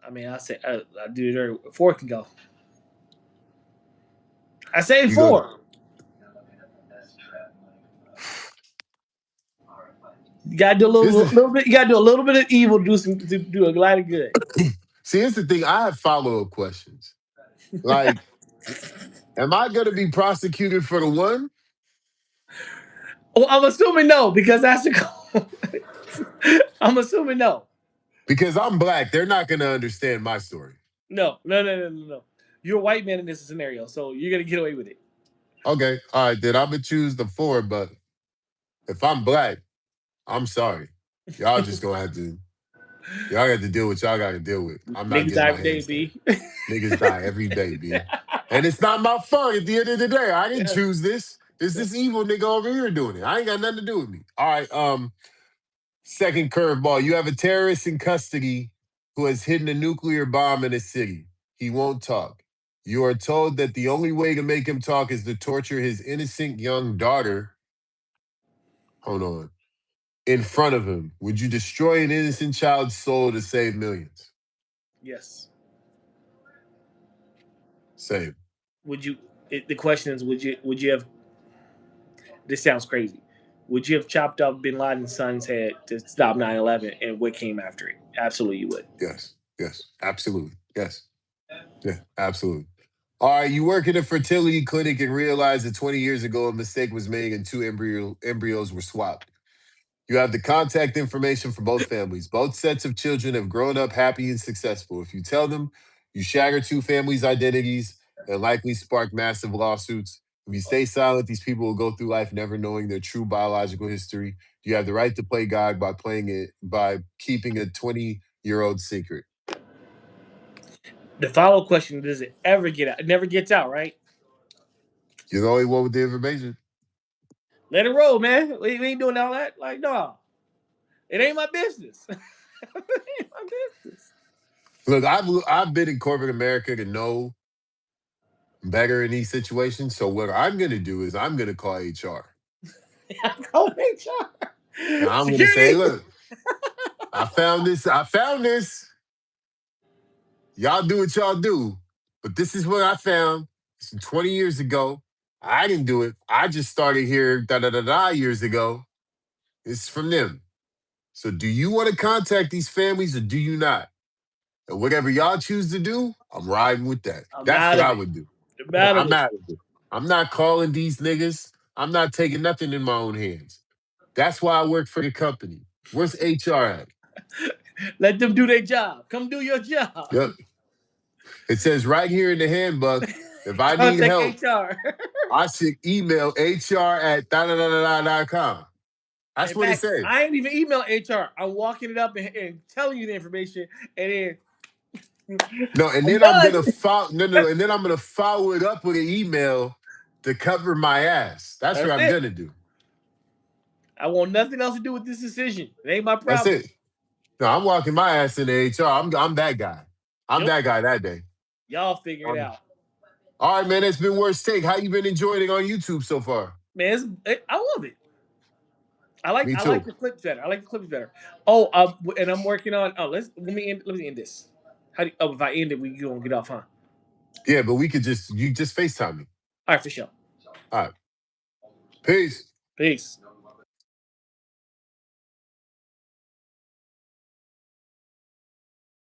Speaker 2: I mean, I say I do it. Early. Four can go. I say
Speaker 1: You go,
Speaker 2: four. You gotta do a
Speaker 1: This is
Speaker 2: little bit. You gotta do a little bit of evil to do a lot of good.
Speaker 1: see. Here's the thing. I have follow up questions. Like, am I gonna be prosecuted for the one?
Speaker 2: Well, I'm assuming no because that's the. I'm assuming no.
Speaker 1: Because I'm black, they're not gonna understand my story.
Speaker 2: No. You're a white man in this scenario, so you're gonna get away with it.
Speaker 1: Okay, all right, then I'm gonna choose the four. But if I'm black, I'm sorry. Y'all just gonna have to. Y'all got to deal with y'all got to deal with. I'm not
Speaker 2: Niggas
Speaker 1: getting
Speaker 2: die
Speaker 1: my
Speaker 2: every day,
Speaker 1: hands dirty.
Speaker 2: B.
Speaker 1: Niggas die every day, B. And it's not my fault at the end of the day. I didn't choose this. It's this evil nigga over here doing it. I ain't got nothing to do with me. All right. Second curveball. You have a terrorist in custody who has hidden a nuclear bomb in a city. He won't talk. You are told that the only way to make him talk is to torture his innocent young daughter. Hold on. In front of him. Would you destroy an innocent child's soul to save millions?
Speaker 2: Yes.
Speaker 1: Same.
Speaker 2: Would you? The question is, would you have? This sounds crazy. Would you have chopped off Bin Laden's son's head to stop 9/11, and what came after it? Absolutely, you would.
Speaker 1: Yes. Yes. Absolutely. Yes. Yeah. Absolutely. All right. You work in a fertility clinic and realize that 20 years ago a mistake was made and two embryos were swapped. You have the contact information for both families. Both sets of children have grown up happy and successful. If you tell them, you shatter two families' identities and likely spark massive lawsuits. If you stay silent, these people will go through life never knowing their true biological history. You have the right to play God by playing it by keeping a 20-year-old secret.
Speaker 2: The follow question: does it ever get out? It never gets out, right?
Speaker 1: You're the only one with the information.
Speaker 2: Let it roll, man. We ain't doing all that. Like, no, it ain't my business. It ain't my business.
Speaker 1: Look, I've been in corporate America to know better in these situations. So what I'm gonna do is I'm gonna call HR.
Speaker 2: Call HR.
Speaker 1: And I'm gonna say,
Speaker 2: Security.
Speaker 1: look, I found this. I found this. Y'all do what y'all do. But this is what I found. It's 20 years ago. I didn't do it. I just started here da da da da years ago. It's from them. So do you want to contact these families or do you not? And whatever y'all choose to do, I'm riding with that.
Speaker 2: I'm
Speaker 1: That's
Speaker 2: out
Speaker 1: what
Speaker 2: of
Speaker 1: I
Speaker 2: it.
Speaker 1: would do.
Speaker 2: I'm out of
Speaker 1: I'm
Speaker 2: it.
Speaker 1: out of it. I'm not calling these niggas. I'm not taking nothing in my own hands. That's why I work for the company. Where's HR at?
Speaker 2: Let them do their job. Come do your job.
Speaker 1: Yep. It says right here in the handbook, if I need
Speaker 2: Contact
Speaker 1: help,
Speaker 2: HR.
Speaker 1: I should email HR@da-da-da-da-da.com. That's
Speaker 2: In
Speaker 1: what it
Speaker 2: fact,
Speaker 1: says.
Speaker 2: I ain't even email HR. I'm walking it up and telling you the information, and then
Speaker 1: No, and
Speaker 2: I'm
Speaker 1: then I'm
Speaker 2: done.
Speaker 1: gonna follow no, and then I'm gonna follow it up with an email to cover my ass. That's what
Speaker 2: That's
Speaker 1: I'm
Speaker 2: it.
Speaker 1: gonna do.
Speaker 2: I want nothing else to do with this decision. It ain't my
Speaker 1: That's
Speaker 2: problem.
Speaker 1: it. No, I'm walking my ass into HR. I'm that guy. I'm
Speaker 2: Yep.
Speaker 1: that guy that day.
Speaker 2: Y'all figure it
Speaker 1: Um,
Speaker 2: out.
Speaker 1: all right, man. It's been worth take. How you been enjoying it on YouTube so far?
Speaker 2: Man, I love it.
Speaker 1: Me
Speaker 2: I like
Speaker 1: too.
Speaker 2: the clips better. I like the clips better. Oh, and I'm working on. Oh, let me end this. How do if I end it, we gonna get off, huh?
Speaker 1: Yeah, but we could just FaceTime me.
Speaker 2: All right, for sure.
Speaker 1: All right. Peace.
Speaker 2: Peace.